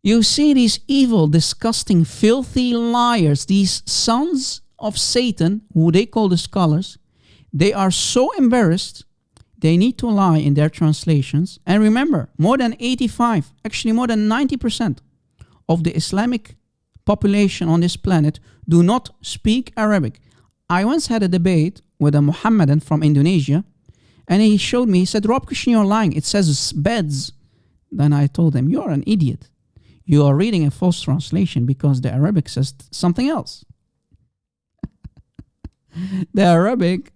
You see these evil, disgusting, filthy liars, these sons of Satan, who they call the scholars, they are so embarrassed, they need to lie in their translations. And remember, more than 85, actually more than 90% of the Islamic population on this planet do not speak Arabic. I once had a debate with a Muhammadan from Indonesia, and he showed me, he said, Rob Christian, you're lying. It says beds. Then I told him, you're an idiot. You are reading a false translation because the Arabic says something else. The Arabic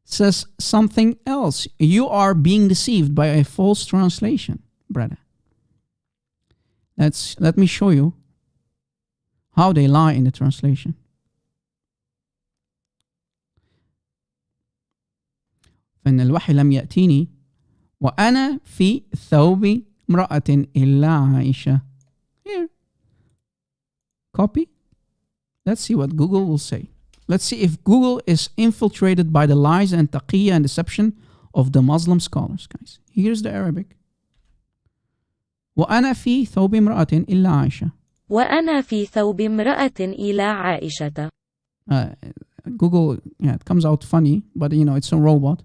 says something else. You are being deceived by a false translation, brother. Let me show you how they lie in the translation. فإن الوحي لم يأتيني وأنا في ثوب امرأة إلا عائشة. Here. Copy. Let's see what Google will say. Let's see if Google is infiltrated by the lies and taqiyya and deception of the Muslim scholars, guys. Here's the Arabic. وأنا في ثوب امرأة إلا عائشة. وأنا في ثوب امرأة إلى عائشة. Google, yeah, it comes out funny, but you know, it's a robot.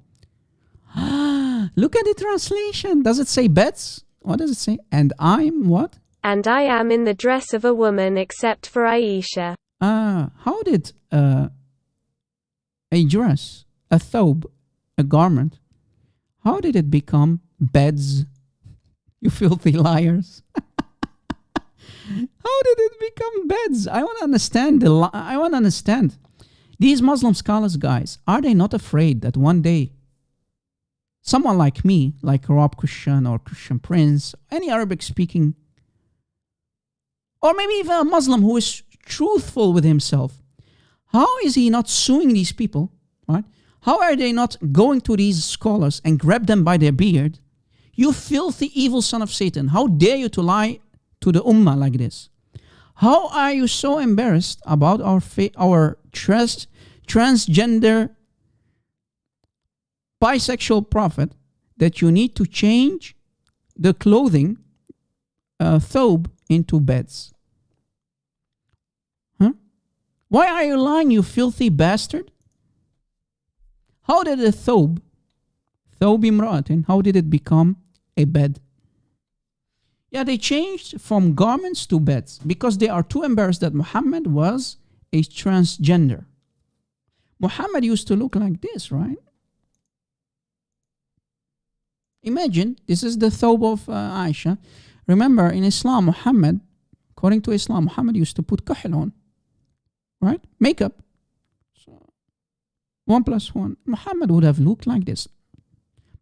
Look at the translation. Does it say beds? What does it say? And I'm what? And I am in the dress of a woman except for Aisha. How did a dress, a thobe, a garment, how did it become beds? You filthy liars. How did it become beds? I want to understand. I want to understand. These Muslim scholars, guys, are they not afraid that one day someone like me, like Rob Christian or Christian Prince, any Arabic-speaking, or maybe even a Muslim who is truthful with himself, how is he not suing these people, right? How are they not going to these scholars and grab them by their beard? You filthy evil son of Satan, how dare you to lie to the ummah like this? How are you so embarrassed about our transgender bisexual prophet that you need to change the clothing thobe into beds? Huh? Why are you lying, you filthy bastard? How did a thobe imra'atin, how did it become a bed? Yeah, they changed from garments to beds because they are too embarrassed that Muhammad was a transgender. Muhammad used to look like this, right? Imagine, this is the thobe of Aisha. Remember, in Islam, Muhammad, according to Islam, Muhammad used to put kahl on, right? Makeup. So, 1 + 1. Muhammad would have looked like this.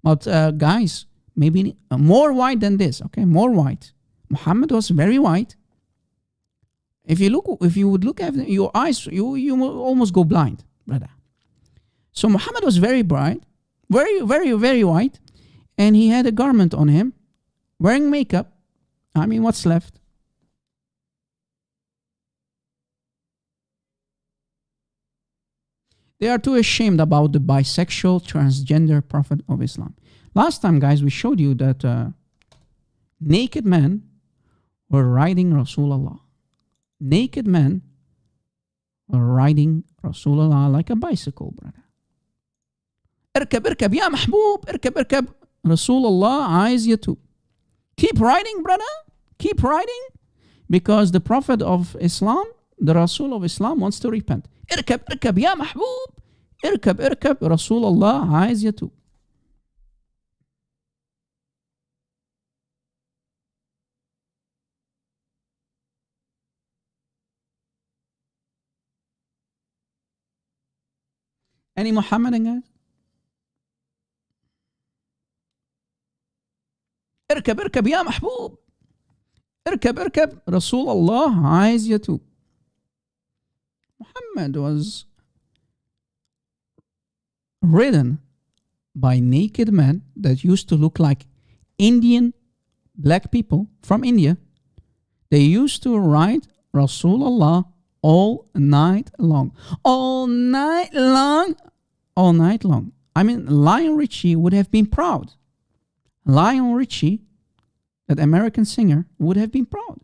But guys, maybe more white than this, okay? More white. Muhammad was very white. If you would look at your eyes, you will almost go blind, brother. So Muhammad was very bright, very, very, very white, and he had a garment on him, wearing makeup. I mean, what's left? They are too ashamed about the bisexual, transgender prophet of Islam. Last time, guys, we showed you that naked men were riding Rasulullah. Naked men were riding Rasulullah like a bicycle, brother. اركب اركب يا محبوب اركب اركب Rasulullah عايز يتوب. Keep riding, brother. Keep riding. Because the Prophet of Islam, the Rasul of Islam wants to repent. اركب اركب يا محبوب اركب اركب Rasulullah عايز يتوب. Any Muhammadan guys? اركب اركب يا محبوب اركب اركب رسول الله عايز يتوب. Muhammad was ridden by naked men that used to look like Indian black people from India. They used to ride Rasulullah all night long. All night long. All night long. I mean, Lionel Richie would have been proud. Lionel Richie, that American singer, would have been proud.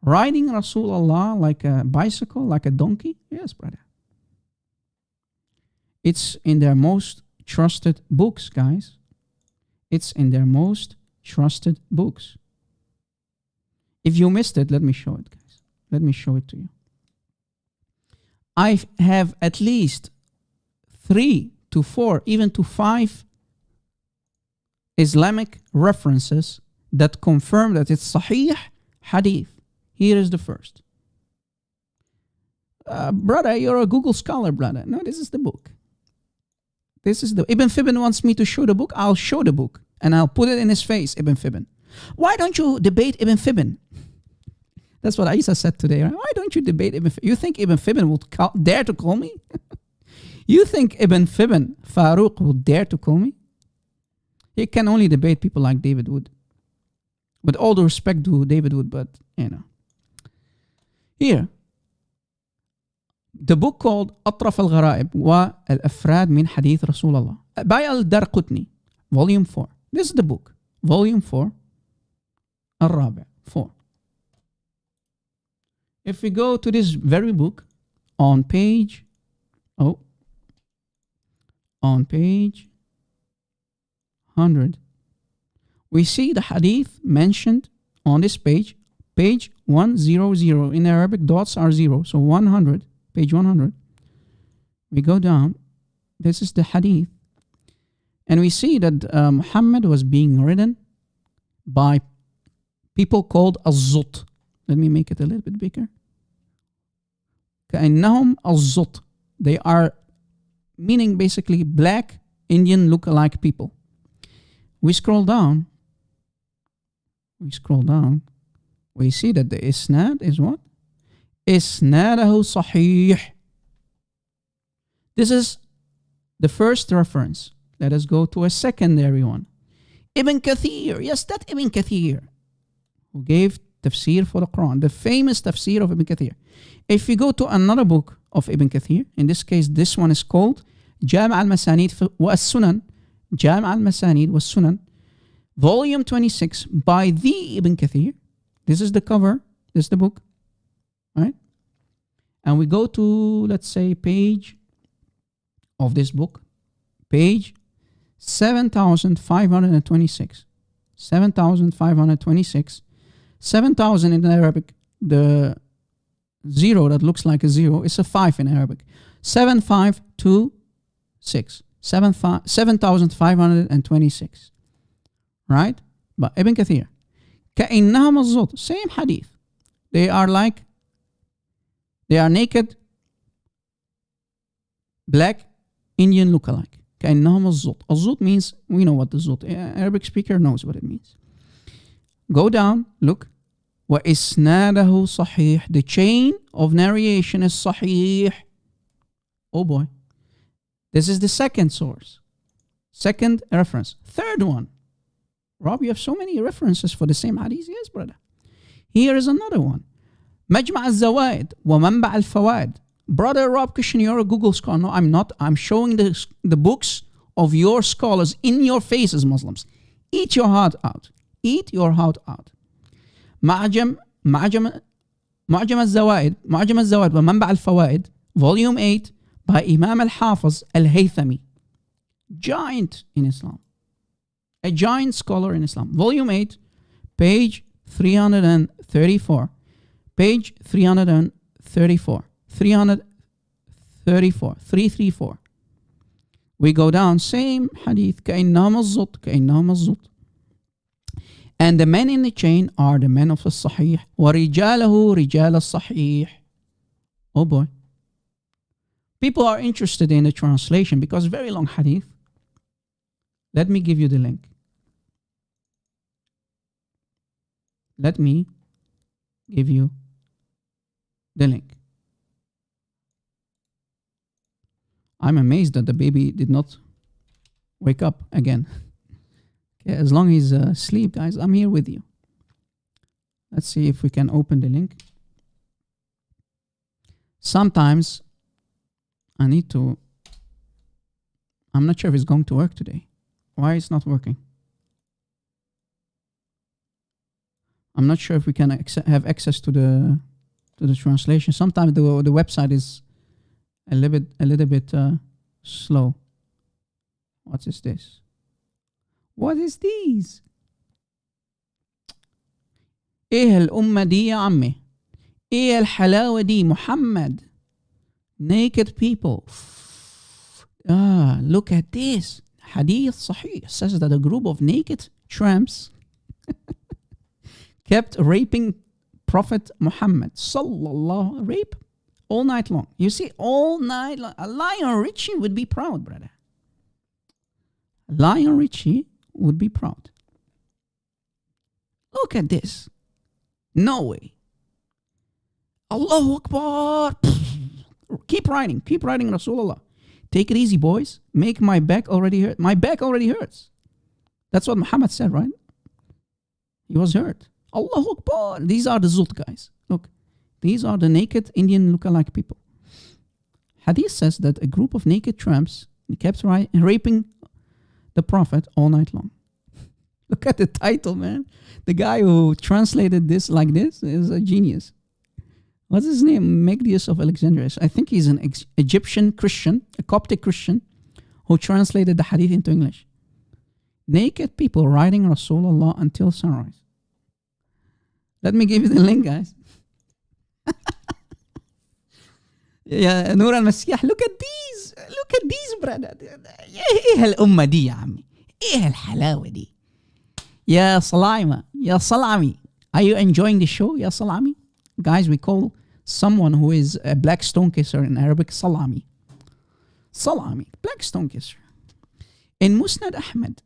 Riding Rasulullah like a bicycle, like a donkey? Yes, brother. It's in their most trusted books, guys. It's in their most trusted books. If you missed it, let me show it, guys. Let me show it to you. I have at least 3 to 4, even to 5 Islamic references that confirm that it's Sahih Hadith. Here is the first. Brother, you're a Google scholar, brother. No, this is the book. This is the... Ibn Fibn wants me to show the book. I'll show the book. And I'll put it in his face, Ibn Fibn. Why don't you debate Ibn Fibn? That's what Isa said today, right? Why don't you debate Ibn Fibn? You think Ibn Fibn would dare to call me? You think Ibn Fibn, Farouk, would dare to call me? He can only debate people like David Wood. With all the respect to David Wood, but, you know. Here, the book called أطرف الغرائب والأفراد من حديث رسول الله by Al-Darqutni, volume 4. This is the book, volume 4, الرابع, 4. If we go to this very book, on page 100, we see the hadith mentioned on this page, page 100. In Arabic, dots are 0, so 100, page 100. We go down. This is the hadith. And we see that Muhammad was being ridden by people called Az-Zut. Let me make it a little bit bigger. كأنهم الزط. They are meaning basically black Indian look-alike people. We scroll down. We see that the isnad is what? Isnadahu sahih. This is the first reference. Let us go to a secondary one. Ibn Kathir. Yes, that Ibn Kathir, who gave tafsir for the Quran, the famous tafsir of Ibn Kathir. If we go to another book of Ibn Kathir, in this case, this one is called Jam' al-Masanid wa as-Sunan. Jam' al-Masanid wa as-Sunan, volume 26, by the Ibn Kathir. This is the cover. This is the book. Right? And we go to, let's say, page of this book. Page 7,526. 7,526. 7,000 in Arabic. The 0 that looks like a 0 is a 5 in Arabic. 7526. 7,526. Right? But Ibn Kathir. كأنهم الزط. Same hadith. They are naked, black, Indian look-alike. كأنهم الزط. الزط means, we know what the zut. Arabic speaker knows what it means. Go down, look. وإسناده صحيح. The chain of narration is صحيح. Oh boy. This is the second source. Second reference. Third one. Rob, you have so many references for the same hadith. Yes, brother. Here is another one. مجمع الزوائد ومنبع الفوائد. Brother Rob Christian, you're a Google scholar. No, I'm not. I'm showing the books of your scholars in your faces, Muslims. Eat your heart out. Eat your heart out. معجم الزوائد ومنبع الفوائد, volume 8 by Imam al-Hafiz al-Haythami. Giant in Islam. A giant scholar in Islam. Volume 8, page 334. Page 334. 334. We go down, same hadith. كأنهم الزط. And the men in the chain are the men of the Sahih. وَرِجَالَهُ رِجَالَ الصَّحِيح. Oh boy. People are interested in the translation because very long hadith. Let me give you the link. Let me give you the link. I'm amazed that the baby did not wake up again. Okay, as long as he's asleep, guys, I'm here with you. Let's see if we can open the link. Sometimes I'm not sure if it's going to work today. Why it's not working? I'm not sure if we can have access to the translation. Sometimes the website is a little bit slow. What is this? What is these? ايه الأمة دي يا عمي؟ ايه الحلاوة دي محمد؟ Naked people. Look at this. Hadith Sahih says that a group of naked tramps kept raping Prophet Muhammad sallallahu rape all night long. You see, all night long. A Lion Richie would be proud, brother. Lion Richie would be proud. Look at this. No way. Allahu Akbar. Keep writing, Rasulullah. Take it easy, boys. Make my back already hurt. My back already hurts. That's what Muhammad said, right? He was hurt. Allahu Akbar. These are the Zult guys. Look, these are the naked Indian lookalike people. Hadith says that a group of naked tramps kept raping the Prophet all night long. Look at the title, man. The guy who translated this like this is a genius. What's his name? Magdius of Alexandria. I think he's an Egyptian Christian, a Coptic Christian, who translated the hadith into English. Naked people riding Rasulullah until sunrise. Let me give you the link, guys. يا نور المسيح. Look at these. Look at these, brother. ايه الأمة دي يا عمي؟ ايه الحلاوة دي؟ يا صلايمة. يا صلعمي. Are you enjoying the show, يا صلعمي? Guys, we call someone who is a black stone kisser in Arabic salami. Salami, black stone kisser. In Musnad Ahmad,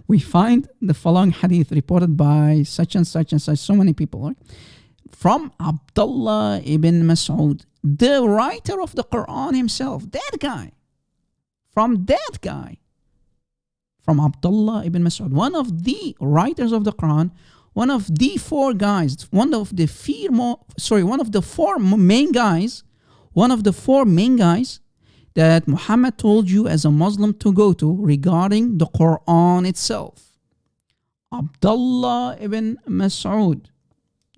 we find the following hadith reported by such and such, so many people, right? From Abdullah ibn Mas'ud, the writer of the Quran himself, that guy. From Abdullah ibn Mas'ud, one of the writers of the Quran, one of the four main guys that Muhammad told you as a Muslim to go to regarding the Quran itself. Abdullah ibn Mas'ud,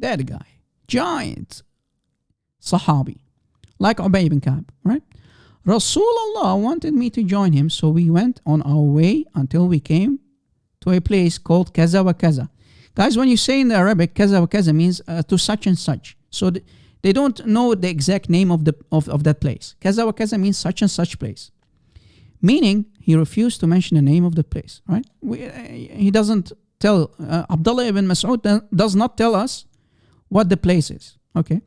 that guy, giant Sahabi, like Ubay ibn Ka'b, right? Rasulullah wanted me to join him, so we went on our way until we came to a place called Kaza wa Kaza. Guys, when you say in the Arabic, Kaza wa Kaza means to such and such. So they don't know the exact name of that place. Kaza wa Kaza means such and such place. Meaning, he refused to mention the name of the place, right? He doesn't tell, Abdullah ibn Mas'ud does not tell us what the place is, okay?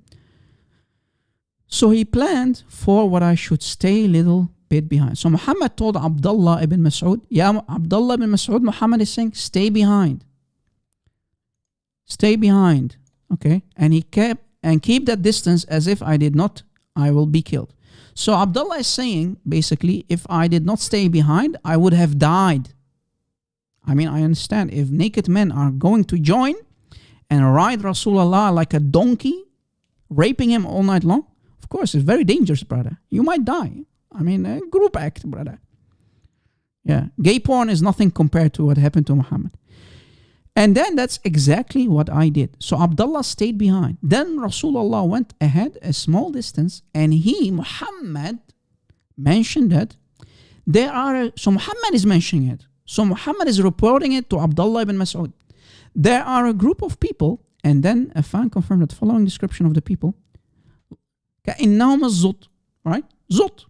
So he planned for what I should stay a little bit behind. So Muhammad told Abdullah ibn Mas'ud, Ya Abdullah ibn Mas'ud, Muhammad is saying, stay behind. Stay behind, okay? And he keep that distance as if I did not, I will be killed. So Abdullah is saying, basically, if I did not stay behind, I would have died. I mean, I understand. If naked men are going to join and ride Rasulullah like a donkey, raping him all night long, of course, it's very dangerous, brother. You might die. I mean, a group act, brother. Yeah, gay porn is nothing compared to what happened to Muhammad. And then that's exactly what I did. So Abdullah stayed behind. Then Rasulullah went ahead a small distance, and Muhammad, mentioned that so Muhammad is mentioning it. So Muhammad is reporting it to Abdullah ibn Mas'ud. There are a group of people, and then a fan confirmed that following description of the people, كَإِنَّهُمْ الزُّط, right? Zut.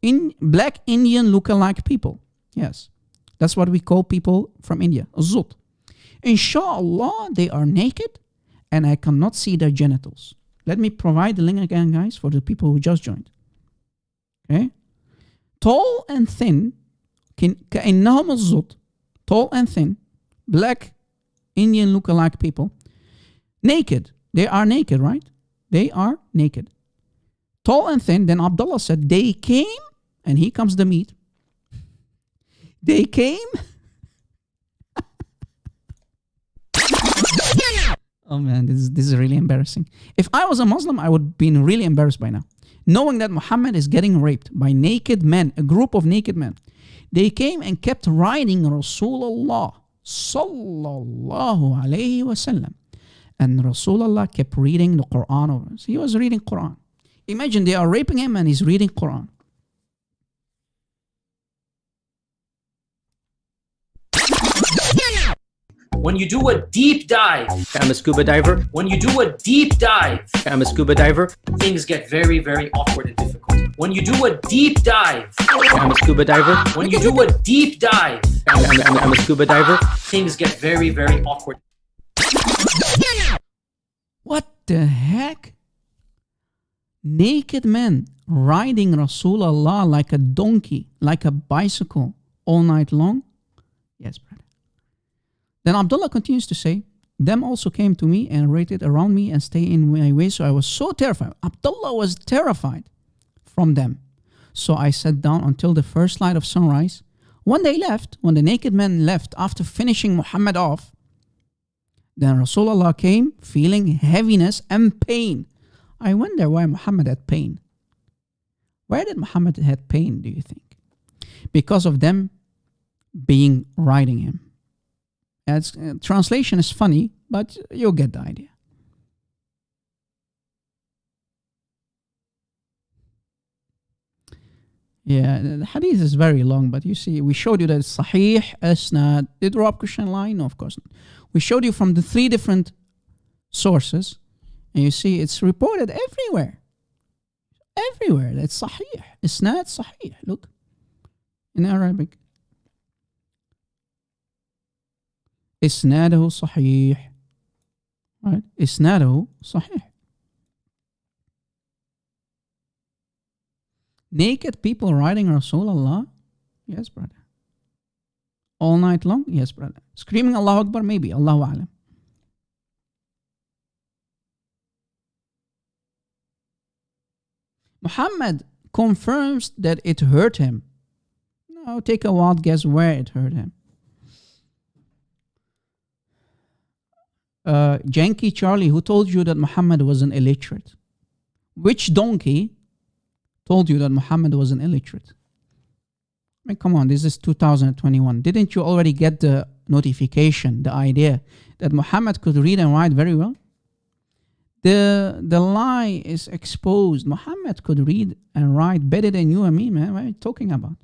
In black Indian lookalike people. Yes. That's what we call people from India. Zut. Inshallah, they are naked and I cannot see their genitals. Let me provide the link again, guys, for the people who just joined. Okay? Tall and thin, كَإِنَّهُمْ الزُّط, tall and thin, black Indian lookalike people, naked. They are naked, right? They are naked. Tall and thin. Then Abdullah said, they came, and here comes the meat. They came. Oh man, this is really embarrassing. If I was a Muslim, I would have been really embarrassed by now. Knowing that Muhammad is getting raped by naked men, a group of naked men. They came and kept riding Rasulullah sallallahu alayhi wasallam. And Rasulullah kept reading the Quran over us. He was reading Quran. Imagine they are raping him and he's reading Quran. When you do a deep dive, I'm a scuba diver. when you do a deep dive, I'm a scuba diver. things get very, very awkward and difficult. When you do a deep dive, I'm a scuba diver. when you do a deep dive, I'm a scuba diver. things get very, very awkward. What the heck? Naked men riding Rasulullah like a donkey, like a bicycle all night long? Yes, brother. Then Abdullah continues to say, them also came to me and rated around me and stayed in my way. So I was so terrified. Abdullah was terrified from them. So I sat down until the first light of sunrise. When they left, when the naked men left after finishing Muhammad off, then Rasulullah came feeling heaviness and pain. I wonder why Muhammad had pain. Where did Muhammad had pain, do you think? Because of them being riding him. Translation is funny, but you'll get the idea. Yeah, the hadith is very long, but you see, we showed you that it's sahih, isnad. Did Rob Christian lie? No, of course not. We showed you from the 3 different sources, and you see it's reported everywhere. Everywhere. It's sahih. Isnad sahih. Look. In Arabic. إسناده صحيح. Right? إسناده صحيح. Naked people riding Rasulullah? Yes, brother. All night long? Yes, brother. Screaming Allahu Akbar? Maybe. Allahu Alam. Muhammad confirms that it hurt him. Now take a wild guess where it hurt him. Janky Charlie, who told you that Muhammad was an illiterate? Which donkey told you that Muhammad was an illiterate? I mean, come on, this is 2021. Didn't you already get the notification, the idea that Muhammad could read and write very well? The lie is exposed. Muhammad could read and write better than you and me, man. What are you talking about?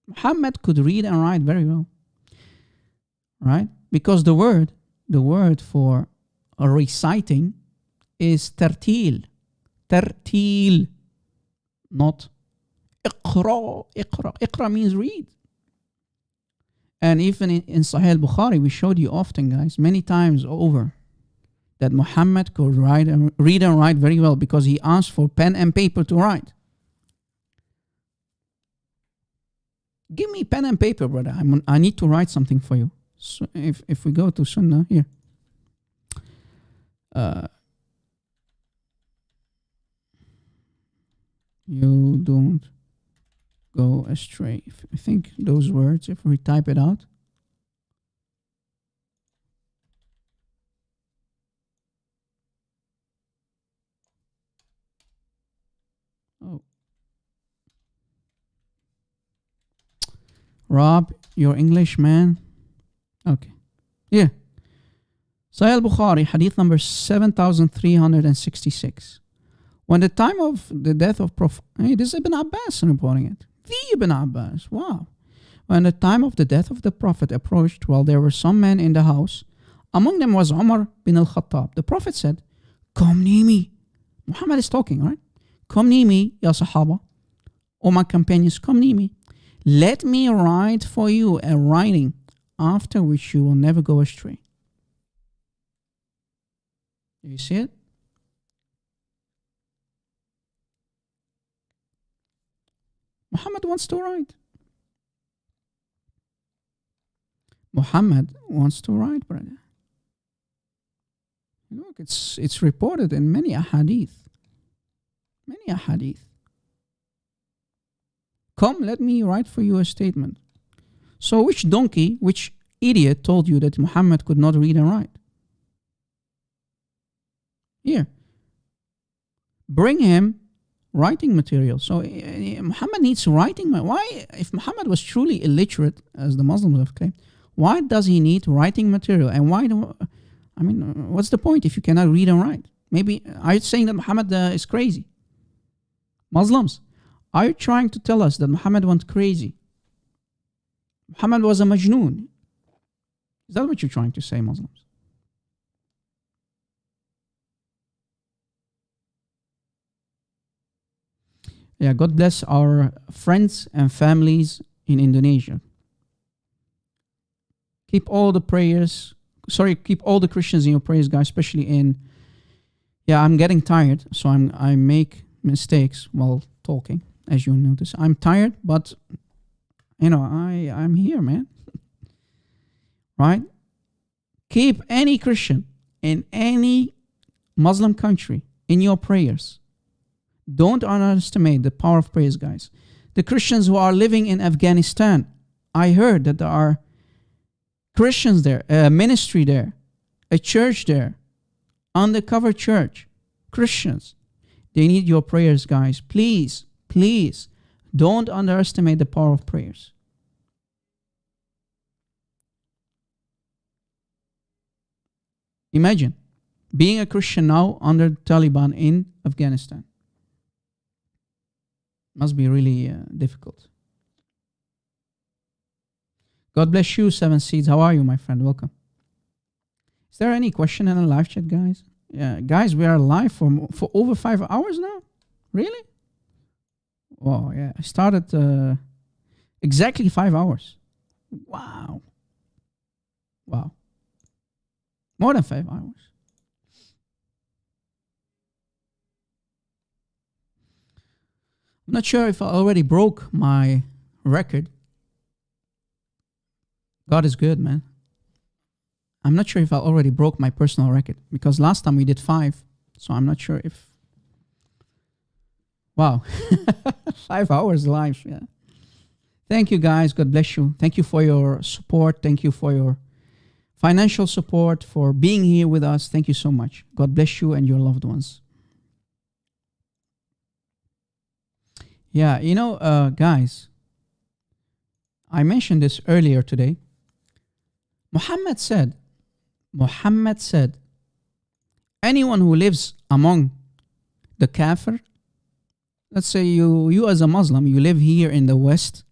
Muhammad could read and write very well. Right? Because the word for reciting is tartil. Tartil. Not iqra. Iqra. Iqra means read. And even in Sahih al-Bukhari, we showed you often, guys, many times over, that Muhammad could read and write very well because he asked for pen and paper to write. Give me pen and paper, brother. I need to write something for you. So if we go to Sunnah here, You don't go astray. I think those words, if we type it out. Oh. Rob, your English, man. Okay. Yeah. Sahih al-Bukhari, hadith number 7366. When the time of the death of Prophet... Hey, this is Ibn Abbas reporting it. The Ibn Abbas. Wow. When the time of the death of the Prophet approached, well, there were some men in the house. Among them was Umar bin al-Khattab. The Prophet said, "Come near me." Muhammad is talking, right? "Come near me, ya Sahaba. O my companions, come near me. Let me write for you a writing after which you will never go astray." Do you see it? Muhammad wants to write. Muhammad wants to write, brother. Look, it's reported in many ahadith. Many ahadith. Come, let me write for you a statement. So which donkey, which idiot told you that Muhammad could not read and write? Here. Bring him writing material. So Muhammad needs writing. Why, if Muhammad was truly illiterate, as the Muslims have claimed, why does he need writing material? And why do, I mean, what's the point if you cannot read and write? Maybe, are you saying that Muhammad is crazy? Muslims, are you trying to tell us that Muhammad went crazy? Muhammad was a majnoon. Is that what you're trying to say, Muslims? Yeah, God bless our friends and families in Indonesia. Keep all the Christians in your prayers, guys, especially in... Yeah, I'm getting tired, so I make mistakes while talking, as you notice. I'm tired, but, you know, I'm here, man. Right? Keep any Christian in any Muslim country in your prayers. Don't underestimate the power of prayers, guys. The Christians who are living in Afghanistan, I heard that there are Christians there, a ministry there, a church there, undercover church, Christians. They need your prayers, guys. Please, please, don't underestimate the power of prayers. Imagine being a Christian now under the Taliban in Afghanistan. Must be really difficult. God bless you, Seven Seeds. How are you, my friend? Welcome. Is there any question in the live chat, guys? Yeah, guys, we are live for over 5 hours now. Really? Oh, yeah. I started exactly 5 hours. Wow. Wow. More than 5 hours. I'm not sure if I already broke my record. God is good, man. I'm not sure if I already broke my personal record because last time we did 5. So I'm not sure if... Wow. 5 hours live, yeah. Thank you, guys. God bless you. Thank you for your support. Thank you for your financial support, for being here with us. Thank you so much. God bless you and your loved ones. Yeah, you know, guys, I mentioned this earlier today. Muhammad said, anyone who lives among the kafir, let's say you as a Muslim, you live here in the West,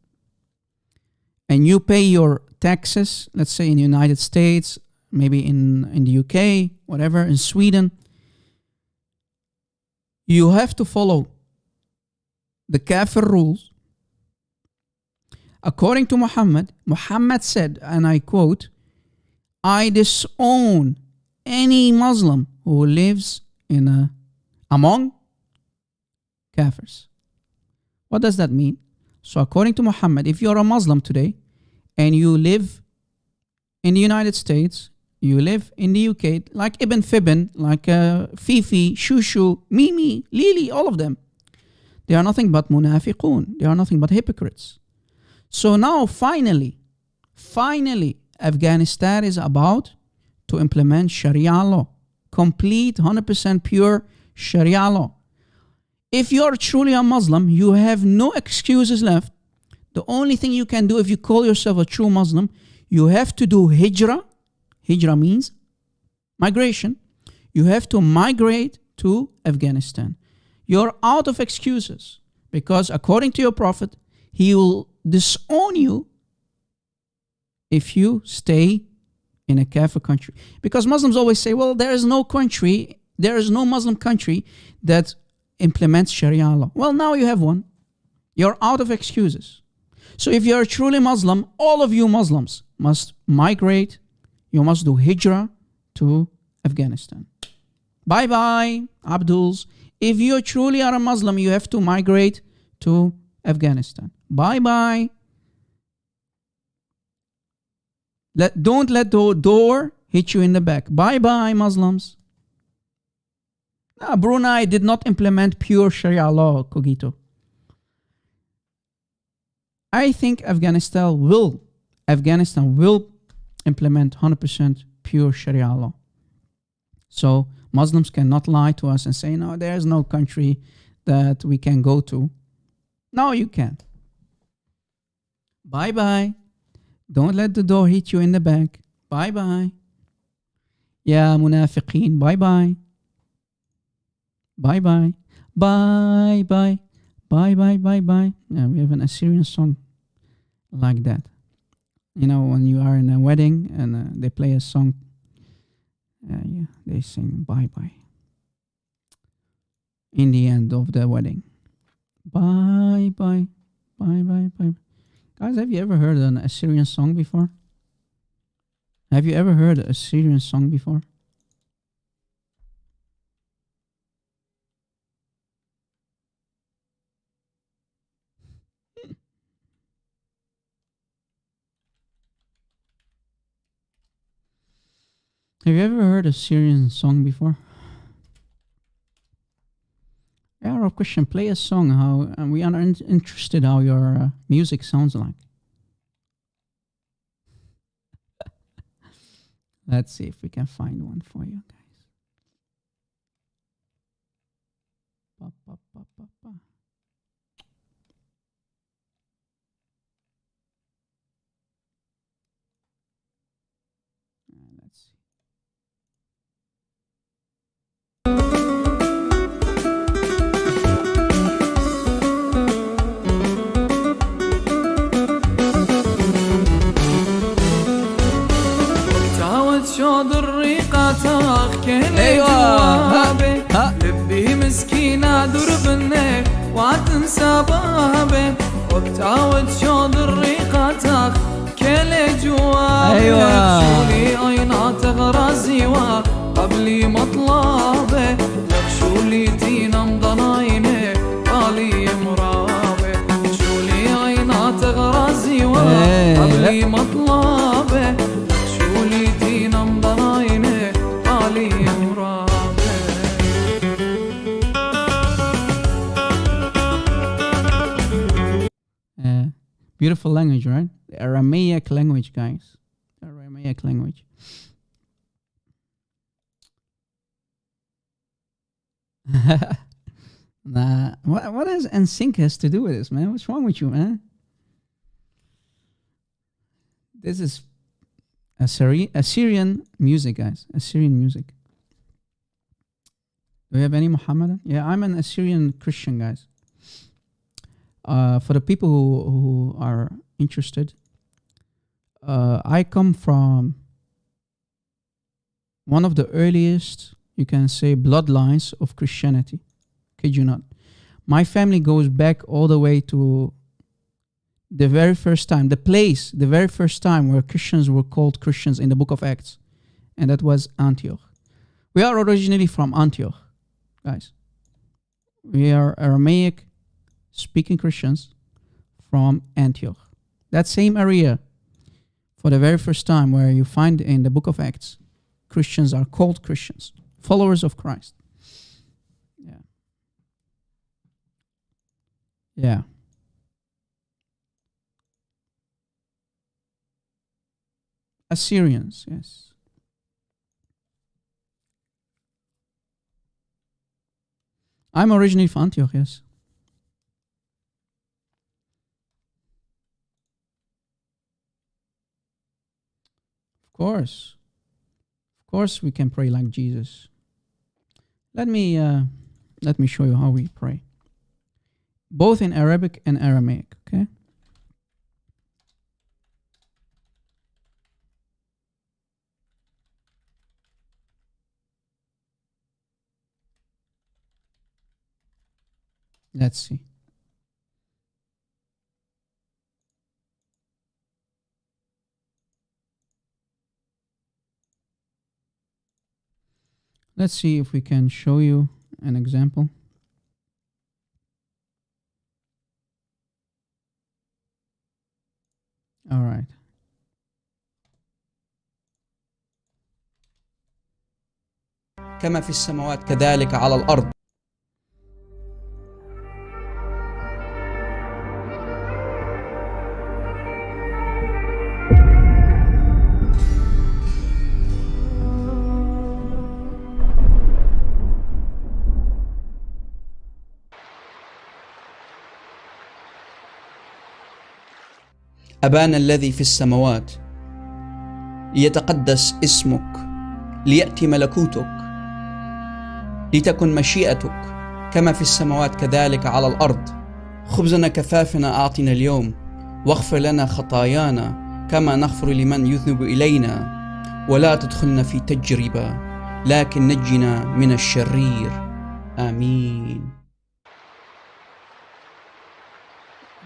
and you pay your taxes, let's say in the United States, maybe in the UK, whatever, in Sweden, you have to follow the kafir rules. According to Muhammad, Muhammad said, and I quote, "I disown any Muslim who lives among kafirs." What does that mean? So according to Muhammad, if you're a Muslim today and you live in the United States, you live in the UK, like Ibn Fibn, like Fifi, Shushu, Mimi, Lily, all of them, They are nothing but munafiqun. They are nothing but hypocrites. So now finally, Afghanistan is about to implement Sharia law. Complete 100% pure Sharia law. If you're truly a Muslim, you have no excuses left. The only thing you can do if you call yourself a true Muslim, you have to do hijrah. Hijrah means migration. You have to migrate to Afghanistan. You're out of excuses because according to your Prophet, he will disown you if you stay in a kafir country. Because Muslims always say, well, there is no Muslim country that implements Sharia law. Well, now you have one. You're out of excuses. So if you're truly Muslim, all of you Muslims must migrate. You must do hijrah to Afghanistan. Bye-bye, Abduls. If you truly are a Muslim, you have to migrate to Afghanistan. Bye-bye. Don't let the door hit you in the back. Bye-bye, Muslims. Brunei did not implement pure Sharia law, Cogito. I think Afghanistan will implement 100% pure Sharia law. So Muslims cannot lie to us and say, no, there is no country that we can go to. No, you can. Bye-bye. Don't let the door hit you in the back. Bye-bye. Ya munafiqeen. Bye-bye. Bye-bye. Bye-bye. Bye-bye, bye-bye. Yeah, we have an Assyrian song like that. You know, when you are in a wedding and they play a song, they sing bye-bye in the end of the wedding. Bye-bye. Bye-bye, bye. Guys, have you ever heard an Assyrian song before? Have you ever heard a Assyrian song before? Have you ever heard a Syrian song before? Arab Christian, play a song. And we are interested how your music sounds like. Let's see if we can find one for you guys. Pa, pa, pa, pa, pa. Let's see. شود الريقة كل جوابه لبي مسكينة دربنه وتنسى بابه وبتعود شود الريقة كل جوابه شولي أين تغرزي وقبلي مطلبه شولي تينا مضناينه قالي مرابه شولي أين تغرزي وقبلي مطلبه Beautiful language, right? The Aramaic language, guys. Aramaic language. Nah, what does NSYNC has to do with this, man? What's wrong with you, man? This is Assyrian music, guys. Assyrian music. Do we have any Muhammadan? Yeah, I'm an Assyrian Christian, guys. For the people who are interested, I come from one of the earliest, you can say, bloodlines of Christianity. Kid you not. My family goes back all the way to the very first time, the very first time where Christians were called Christians in the book of Acts. And that was Antioch. We are originally from Antioch, guys. We are Aramaic speaking Christians from Antioch. That same area, for the very first time, where you find in the book of Acts, Christians are called Christians, followers of Christ. Yeah. Yeah. Assyrians, yes. I'm originally from Antioch, yes. Of course we can pray like Jesus. Let me show you how we pray. Both in Arabic and Aramaic, okay? Let's see. Let's see if we can show you an example. All right. كما في السماوات كذلك على الأرض. أبانا الذي في السماوات ليتقدس اسمك ليأتي ملكوتك لتكن مشيئتك كما في السماوات كذلك على الأرض. خبزنا كفافنا أعطنا اليوم واغفر لنا خطايانا كما نغفر لمن يذنب إلينا ولا تدخلنا في تجربة لكن نجنا من الشرير آمين.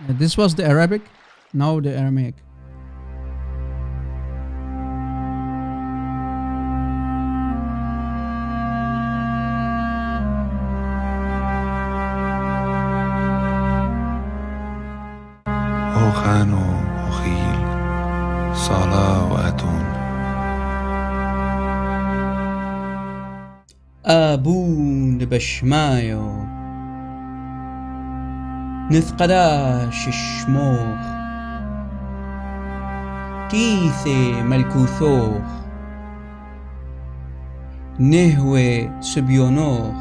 This was the Arabic. Now the Aramaic. أوخانو أخيل صلاة وأتون أبون بشمايو نثقلاش الشموخ تيثي ملكوثوخ نهوي سبيونوخ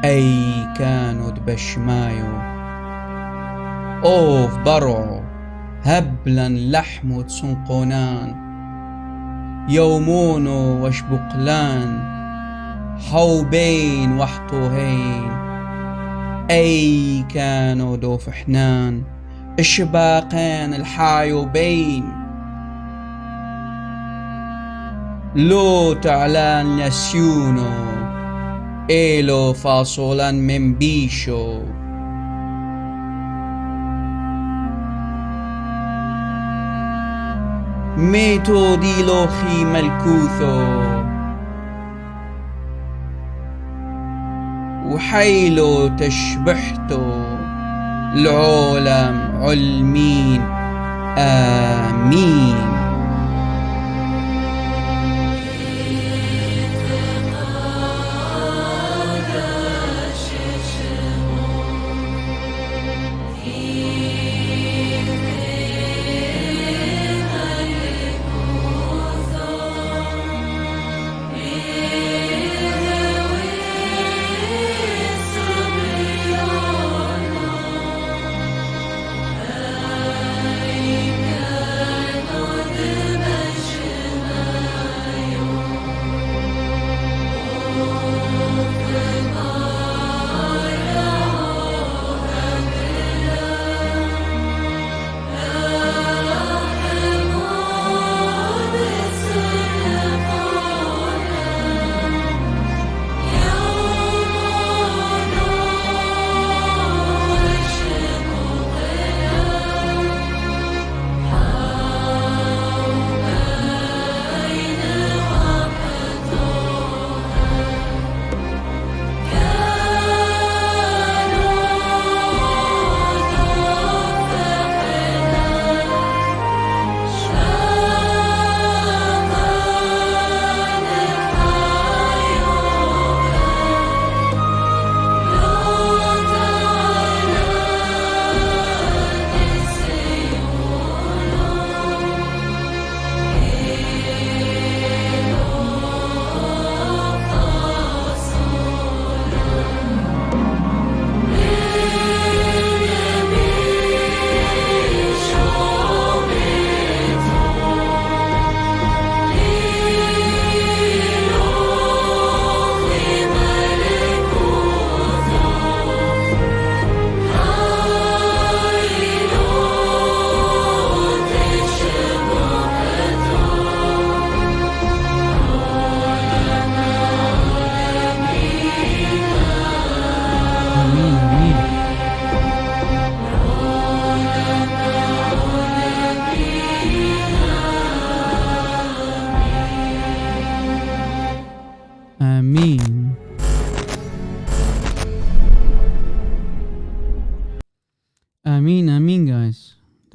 أي كانوا دبشمايو أوف برعو هبلا لحمو تسنقونان يومونو وشبقلان حوبين وحطوهين أي كانوا دوف حنان الشباقين الحايوبين لو تعلان يسيونو إيلو فاصولان من بيشو ميتو ديلوخي ملكوثو وحيلو تشبحتو العالم علمين آمين.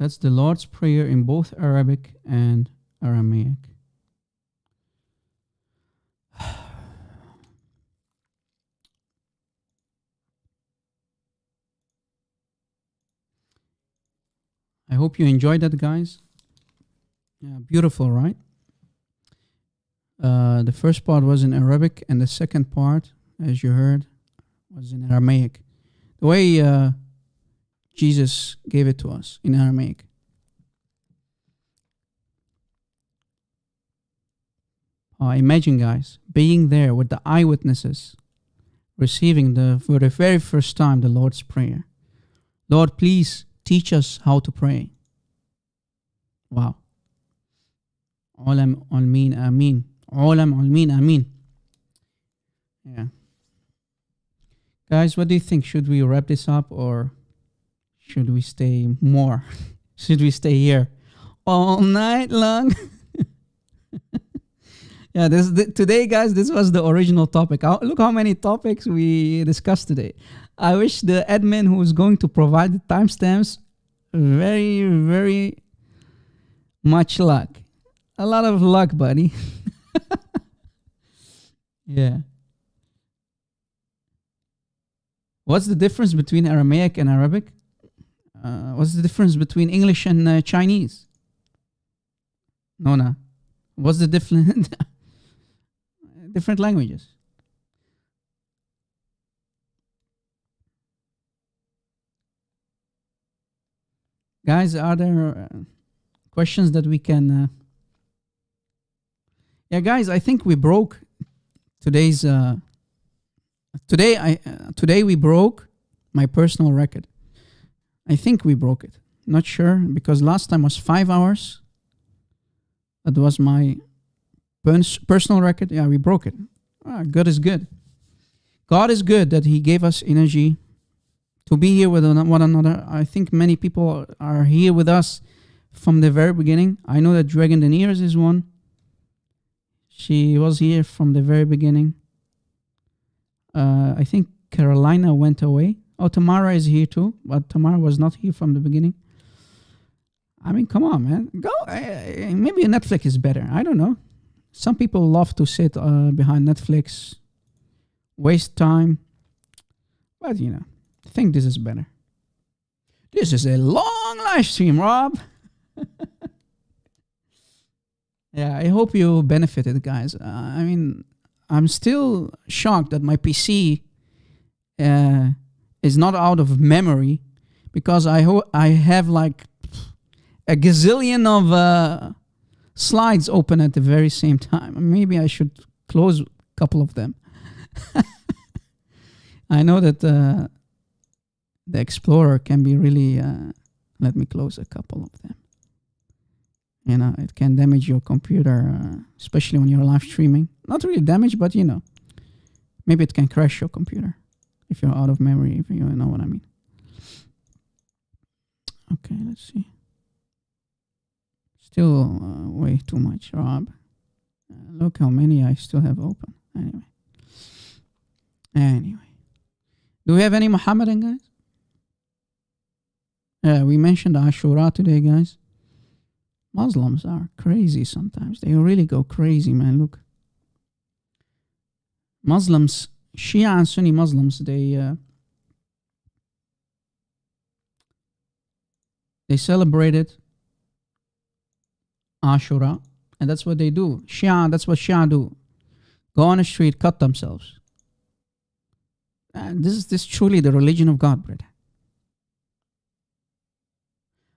That's the Lord's Prayer in both Arabic and Aramaic. I hope you enjoyed that, guys. Yeah, beautiful, right? The first part was in Arabic, and the second part, as you heard, was in Aramaic. The way Jesus gave it to us in Aramaic. Imagine, guys, being there with the eyewitnesses, receiving for the very first time the Lord's Prayer. Lord, please teach us how to pray. Wow. Olam almin amin. Olam almin amin. Yeah. Guys, what do you think? Should we wrap this up or should we stay more? Should we stay here all night long? Yeah, today, guys, this was the original topic. Look how many topics we discussed today. I wish the admin who is going to provide the timestamps very, very much luck. A lot of luck, buddy. Yeah. What's the difference between Aramaic and Arabic? What's the difference between English and Chinese? Nona. What's the difference? Different languages. Guys, are there questions that we can... Yeah, guys, I think we broke today's... Today we broke my personal record. I think we broke it. Not sure, because last time was 5 hours. That was my personal record. Yeah, we broke it. God is good. God is good that He gave us energy to be here with one another. I think many people are here with us from the very beginning. I know that Dragon Deniers is one. She was here from the very beginning. I think Carolina went away. Oh, Tamara is here too, but Tamara was not here from the beginning. I mean, come on, man. Go. Maybe Netflix is better. I don't know. Some people love to sit behind Netflix, waste time. But, you know, I think this is better. This is a long live stream, Rob. Yeah, I hope you benefited, guys. I mean, I'm still shocked that my PC is not out of memory, because I have like a gazillion of slides open at the very same time. Maybe I should close a couple of them. I know that the Explorer can be really... let me close a couple of them. You know, it can damage your computer, especially when you're live streaming. Not really damage, but, you know, maybe it can crash your computer if you're out of memory, if you know what I mean. Okay, let's see. Still way too much, Rob. Look how many I still have open. Anyway. Do we have any Muhammadan, guys? Yeah, we mentioned Ashura today, guys. Muslims are crazy sometimes. They really go crazy, man. Look. Muslims, Shia and Sunni Muslims, they celebrated Ashura, and that's what they do. That's what Shia do. Go on the street, cut themselves. This is truly the religion of God, brother.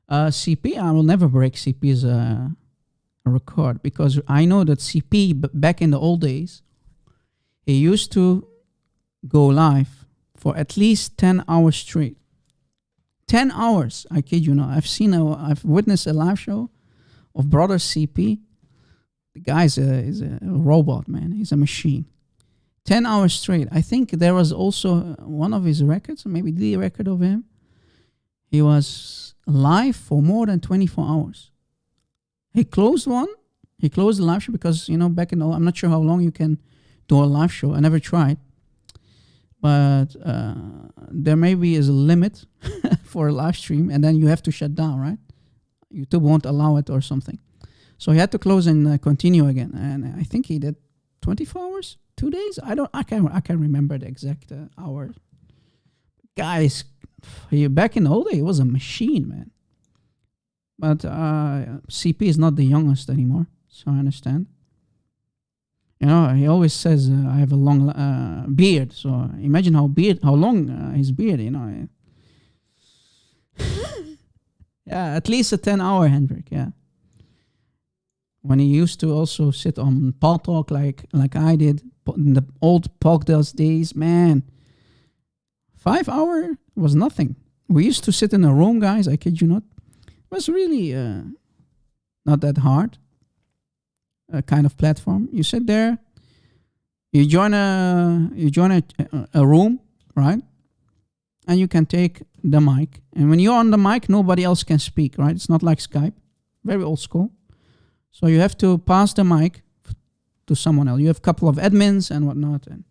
CP, I will never break CP's record, because I know that CP, back in the old days, he used to go live for at least 10 hours straight. 10 hours, I kid you not. I've witnessed a live show of brother CP. The guy is a robot, man. He's a machine. 10 hours straight. I think there was also one of his records, maybe the record of him. He was live for more than 24 hours. He closed the live show because, you know, back in I'm not sure how long you can do a live show. I never tried. But there maybe is a limit for a live stream, and then you have to shut down, right? YouTube won't allow it or something. So he had to close and continue again. And I think he did 24 hours, 2 days. I can't remember the exact hour. Guys, back in the old day, he was a machine, man. But CP is not the youngest anymore, so I understand. You know, he always says I have a long beard. So imagine how long his beard. You know. Yeah, at least a 10-hour, Hendrik. Yeah. When he used to also sit on Paul Talk like I did in the old podcast days, man. 5 hour was nothing. We used to sit in a room, guys. I kid you not. It was really not that hard. A kind of platform. You sit there. You join a room, right? And you can take the mic. And when you're on the mic, nobody else can speak, right? It's not like Skype. Very old school. So you have to pass the mic to someone else. You have a couple of admins and whatnot. And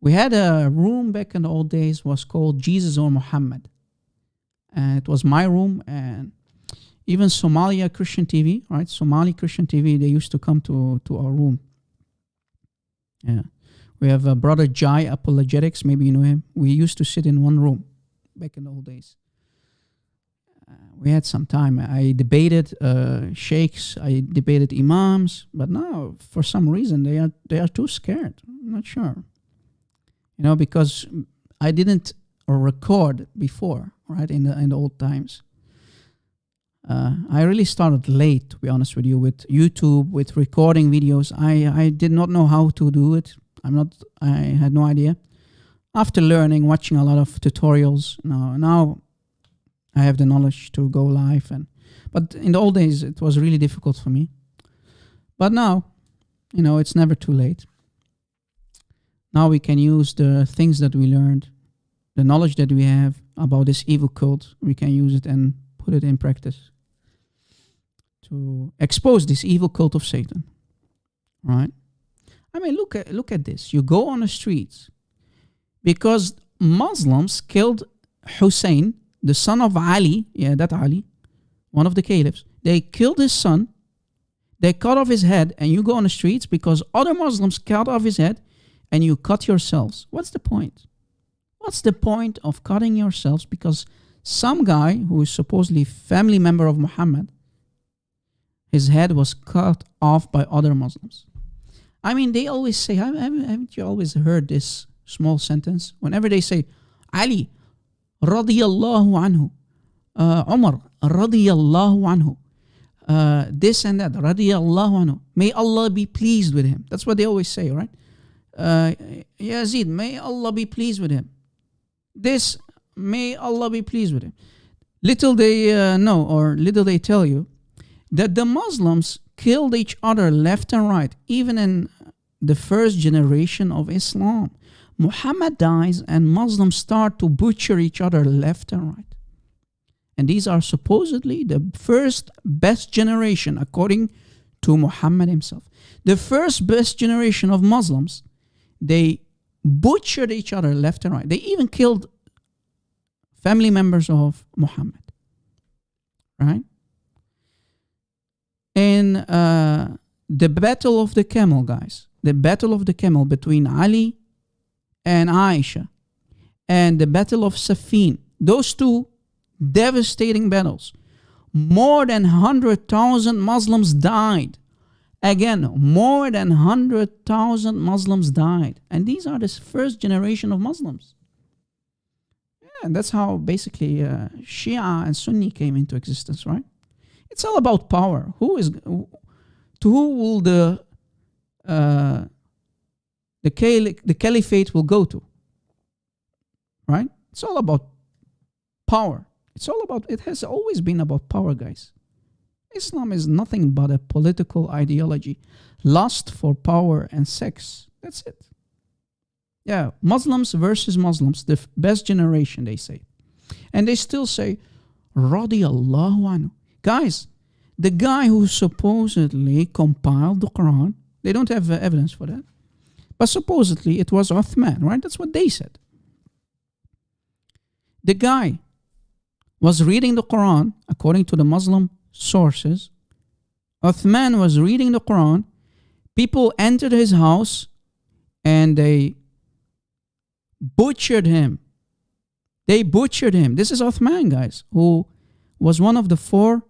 we had a room back in the old days, was called Jesus or Muhammed. And it was my room, and even Somalia Christian TV, right? Somali Christian TV, they used to come to our room. Yeah. We have a brother Jai Apologetics, maybe you know him. We used to sit in one room back in the old days. We had some time. I debated sheikhs, I debated imams, but now for some reason they are too scared. I'm not sure. You know, because I didn't record before, right? In the old times. I really started late, to be honest with you, with YouTube, with recording videos. I did not know how to do it. I had no idea. After learning, watching a lot of tutorials, now I have the knowledge to go live. But in the old days, it was really difficult for me. But now, you know, it's never too late. Now we can use the things that we learned, the knowledge that we have about this evil cult. We can use it and put it in practice to expose this evil cult of Satan, right? I mean, look at this. You go on the streets because Muslims killed Hussein, the son of Ali. Yeah, that Ali, one of the caliphs. They killed his son. They cut off his head, and you go on the streets because other Muslims cut off his head, and you cut yourselves. What's the point? What's the point of cutting yourselves because some guy who is supposedly family member of Muhammad, his head was cut off by other Muslims? I mean, they always say, haven't you always heard this small sentence? Whenever they say, Ali, radiyallahu anhu, Umar, radiyallahu anhu, this and that, radiyallahu anhu, may Allah be pleased with him. That's what they always say, right? Yazid, may Allah be pleased with him. This, may Allah be pleased with him. Little they know, or little they tell you, that the Muslims killed each other left and right, even in the first generation of Islam. Muhammad dies and Muslims start to butcher each other left and right. And these are supposedly the first best generation, according to Muhammad himself. The first best generation of Muslims, they butchered each other left and right. They even killed family members of Muhammad. Right? In the Battle of the Camel, guys, the Battle of the Camel between Ali and Aisha, and the Battle of Siffin, those two devastating battles, more than 100,000 Muslims died. Again, more than 100,000 Muslims died. And these are the first generation of Muslims. Yeah, and that's how basically Shia and Sunni came into existence, right? It's all about power. To who will the caliphate will go to? Right? It's all about power. It has always been about power, guys. Islam is nothing but a political ideology. Lust for power and sex. That's it. Yeah, Muslims versus Muslims, the best generation, they say. And they still say, radiyallahu anhu. Guys, the guy who supposedly compiled the Quran, they don't have evidence for that, but supposedly it was Uthman, right? That's what they said. The guy was reading the Quran according to the Muslim sources, Uthman was reading the Quran. People entered his house and they butchered him. They butchered him. This is Uthman, guys, who was one of the 4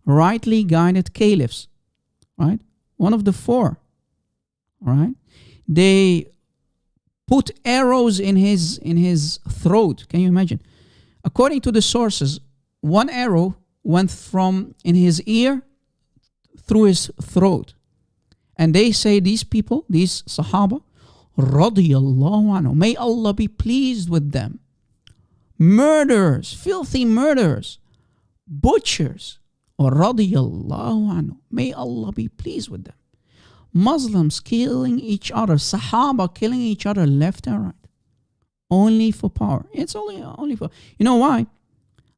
rightly guided caliphs, right? One of the 4, right? They put arrows in his throat. Can you imagine? According to the sources, one arrow went from in his ear through his throat. And they say these people, these Sahaba, radiyallahu anhu, may Allah be pleased with them. Murderers, filthy murderers, butchers, or radiyallahu anhu, may Allah be pleased with them. Muslims killing each other, Sahaba killing each other left and right. Only for power. It's only for... You know why?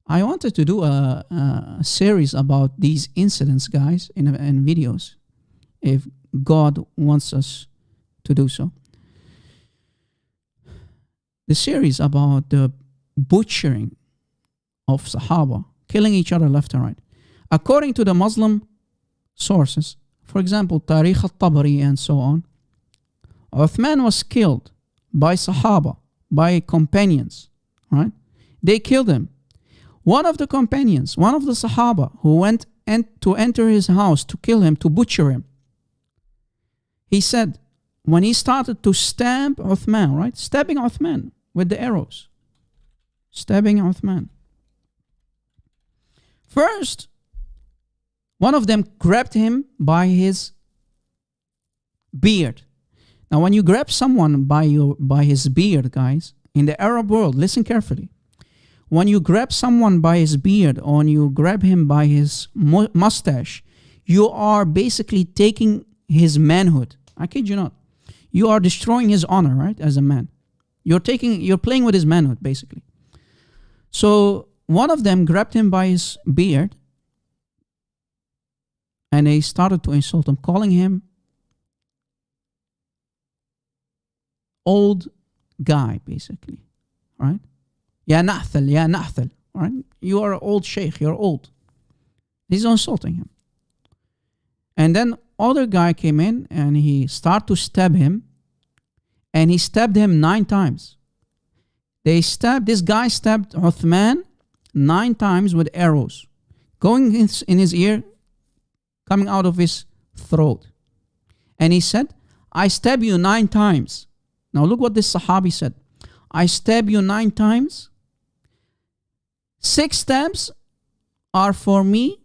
I wanted to do a series about these incidents, guys, in videos, if God wants us to do so. The series about the butchering of Sahaba, killing each other left and right. According to the Muslim sources, for example, Tariq al-Tabari and so on, Uthman was killed by Sahaba, by companions, right? They killed him. One of the companions, one of the Sahaba who went to enter his house to kill him, to butcher him, he said, when he started to stab Uthman, right? Stabbing Uthman with the arrows. Stabbing Uthman. First, one of them grabbed him by his beard. Now, when you grab someone by his beard, guys, in the Arab world, listen carefully. When you grab someone by his beard or you grab him by his mustache, you are basically taking his manhood. I kid you not. You are destroying his honor, right, as a man. You're playing with his manhood, basically. So one of them grabbed him by his beard and they started to insult him, calling him old guy, basically, right? Ya Na'thal, right? You are an old sheikh, you're old. He's insulting him. And then other guy came in and he started to stab him, and he stabbed him 9 times. This guy stabbed Uthman 9 times with arrows, going in his ear, coming out of his throat. And he said, I stab you 9 times. Now look what this Sahabi said. I stab you 9 times. 6 stabs are for me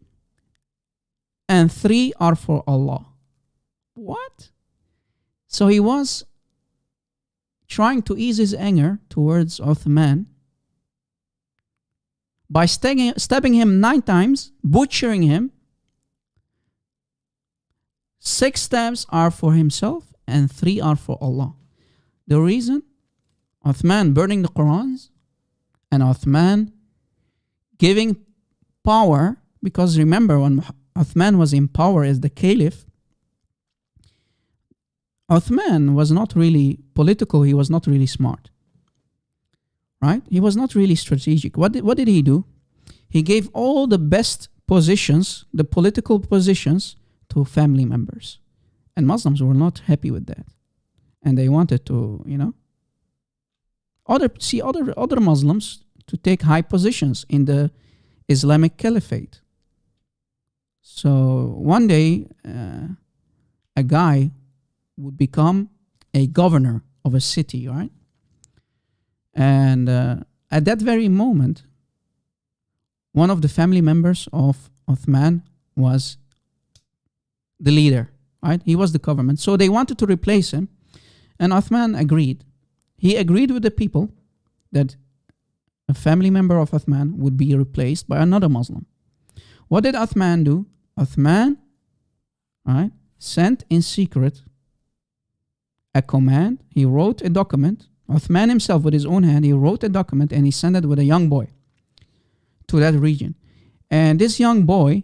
and 3 are for Allah. What? So he was trying to ease his anger towards Uthman by stabbing him 9 times, butchering him. 6 stabs are for himself and 3 are for Allah. The reason? Uthman burning the Qurans and Uthman giving power, because remember when Uthman was in power as the caliph, Uthman was not really political, he was not really smart. Right? He was not really strategic. What did he do? He gave all the best positions, the political positions, to family members. And Muslims were not happy with that. And they wanted to, other Muslims to take high positions in the Islamic Caliphate. So one day, a guy would become a governor of a city, right? And at that very moment, one of the family members of Uthman was the leader, right? He was the government. So they wanted to replace him. And Uthman agreed. He agreed with the people that a family member of Uthman would be replaced by another Muslim. What did Uthman do? Uthman, right, sent in secret a command. He wrote a document. Uthman himself, with his own hand, he wrote a document and he sent it with a young boy to that region. And this young boy,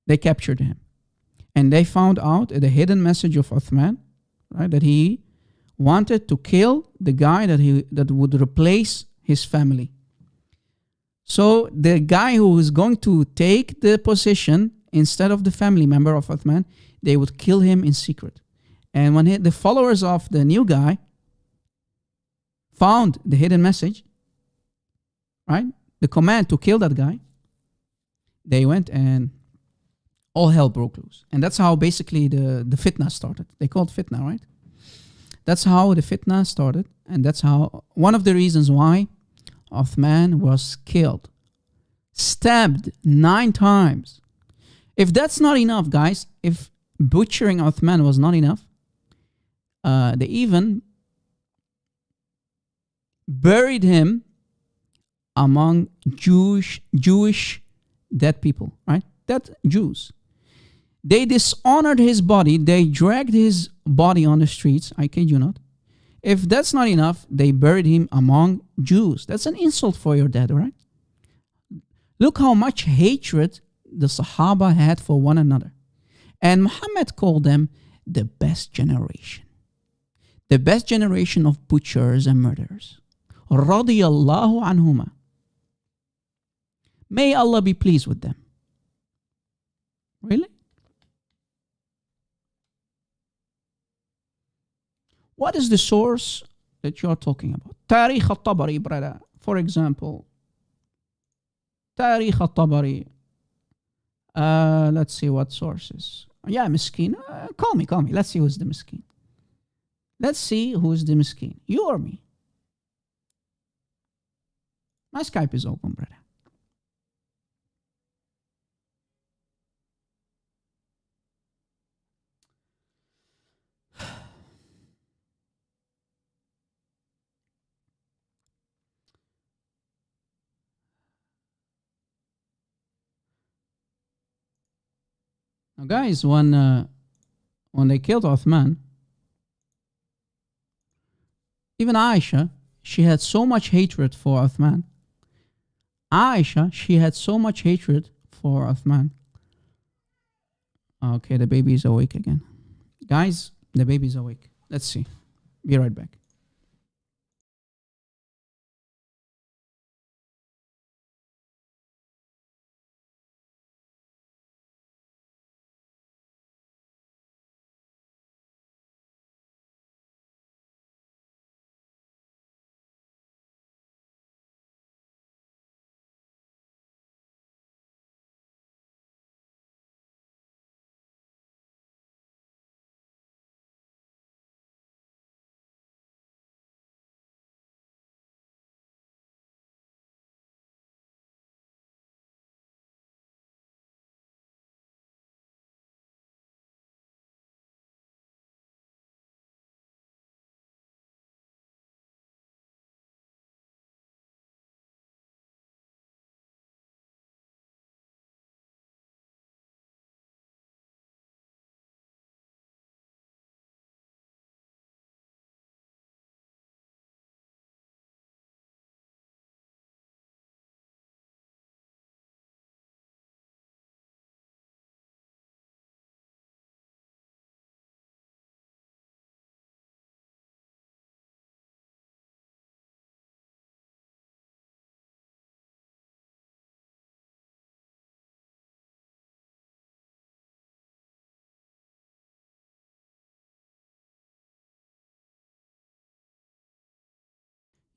they captured him. And they found out the hidden message of Uthman, right, that he wanted to kill the guy that would replace his family. So the guy who is going to take the position instead of the family member of Uthman, they would kill him in secret. And when the followers of the new guy found the hidden message, right, the command to kill that guy, they went and all hell broke loose. And that's how basically the fitna started. They called fitna, right? That's how the fitna started. And that's how, one of the reasons why Uthman was killed, stabbed 9 times. If that's not enough, guys, if butchering Uthman was not enough, they even buried him among Jewish dead people, right? Dead Jews. They dishonored his body. They dragged his body on the streets. I kid you not. If that's not enough, they buried him among Jews. That's an insult for your dead, right? Look how much hatred the Sahaba had for one another. And Muhammad called them the best generation. The best generation of butchers and murderers. Radiyallahu anhuma. May Allah be pleased with them. Really? What is the source that you're talking about? Tarikh al-Tabari, brother. For example, Tarikh al-Tabari. Let's see what sources. Yeah, Miskin. Call me. Let's see who's the Miskin. Let's see who's the Miskin. You or me? My Skype is open, brother. Now, guys, when they killed Uthman, even Aisha, she had so much hatred for Uthman. She had so much hatred for Uthman. Okay, the baby is awake again. Guys, the baby is awake. Let's see. Be right back.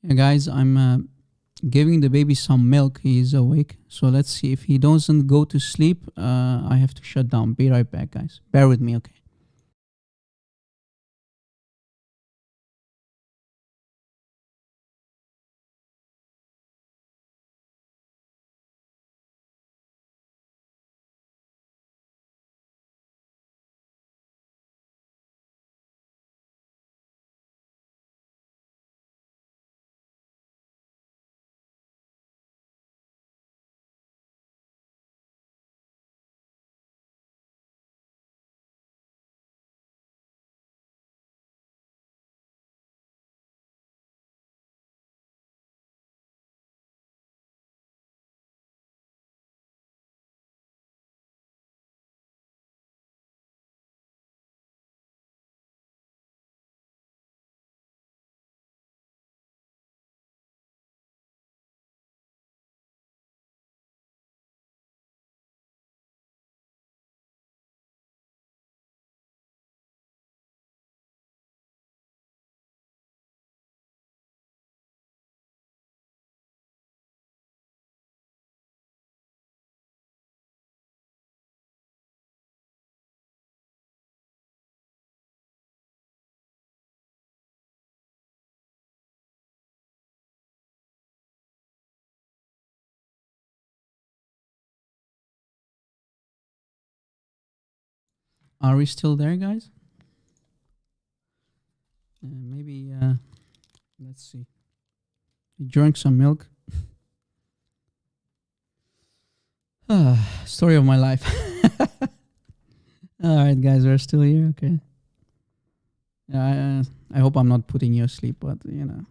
Yeah, guys, I'm giving the baby some milk. He is awake. So let's see. If he doesn't go to sleep, I have to shut down. Be right back, guys. Bear with me, okay? Are we still there, guys? Maybe, let's see. You drank some milk. Story of my life. All right, guys, we're still here. Okay. I hope I'm not putting you asleep, but you know,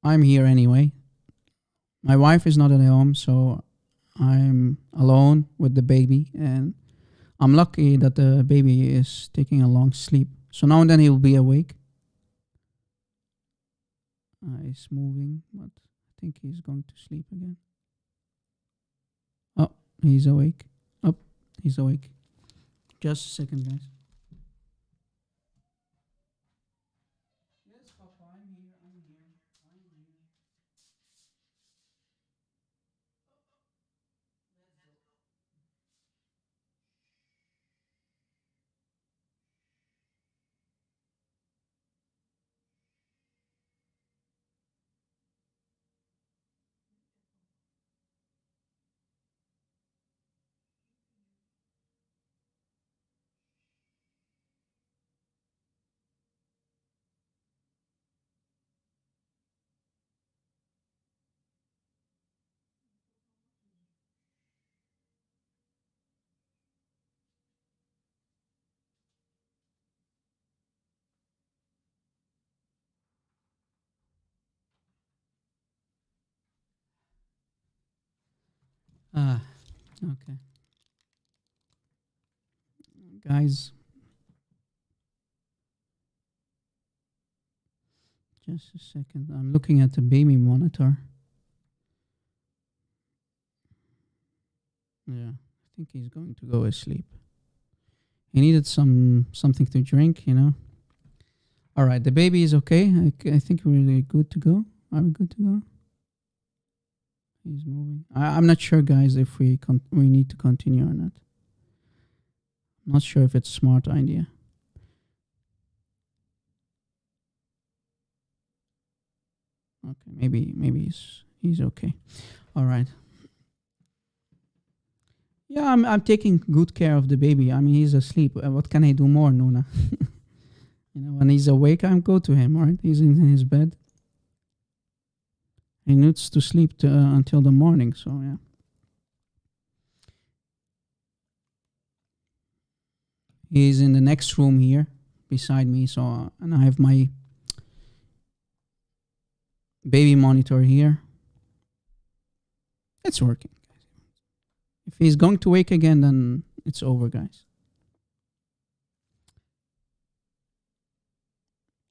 I'm here anyway. My wife is not at home, so I'm alone with the baby, and I'm lucky that the baby is taking a long sleep. So now and then he'll be awake. He's moving, but I think he's going to sleep again. Oh, he's awake. Oh, he's awake. Just a second, guys. Yes, Papa, I'm here. Okay. Guys, just a second. I'm looking at the baby monitor. Yeah, I think he's going to go asleep. He needed something to drink, you know. All right, the baby is okay. I think we're good to go. Are we good to go? He's moving. I'm not sure, guys, if we need to continue or not. I'm not sure if it's a smart idea. Okay, maybe he's okay. All right. Yeah, I'm taking good care of the baby. I mean, he's asleep. What can I do more, Nuna? You know, when he's awake, I go to him. All right, he's in his bed. He needs to sleep until the morning. So yeah. He's in the next room here beside me. So and I have my baby monitor here. It's working. If he's going to wake again, then it's over, guys.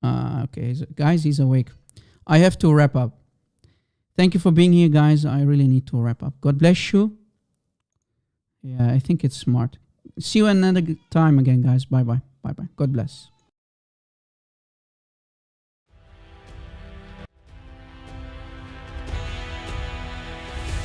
Okay, guys, he's awake. I have to wrap up. Thank you for being here, guys. I really need to wrap up. God bless you. Yeah, I think it's smart. See you another time again, guys. Bye-bye. Bye-bye. God bless.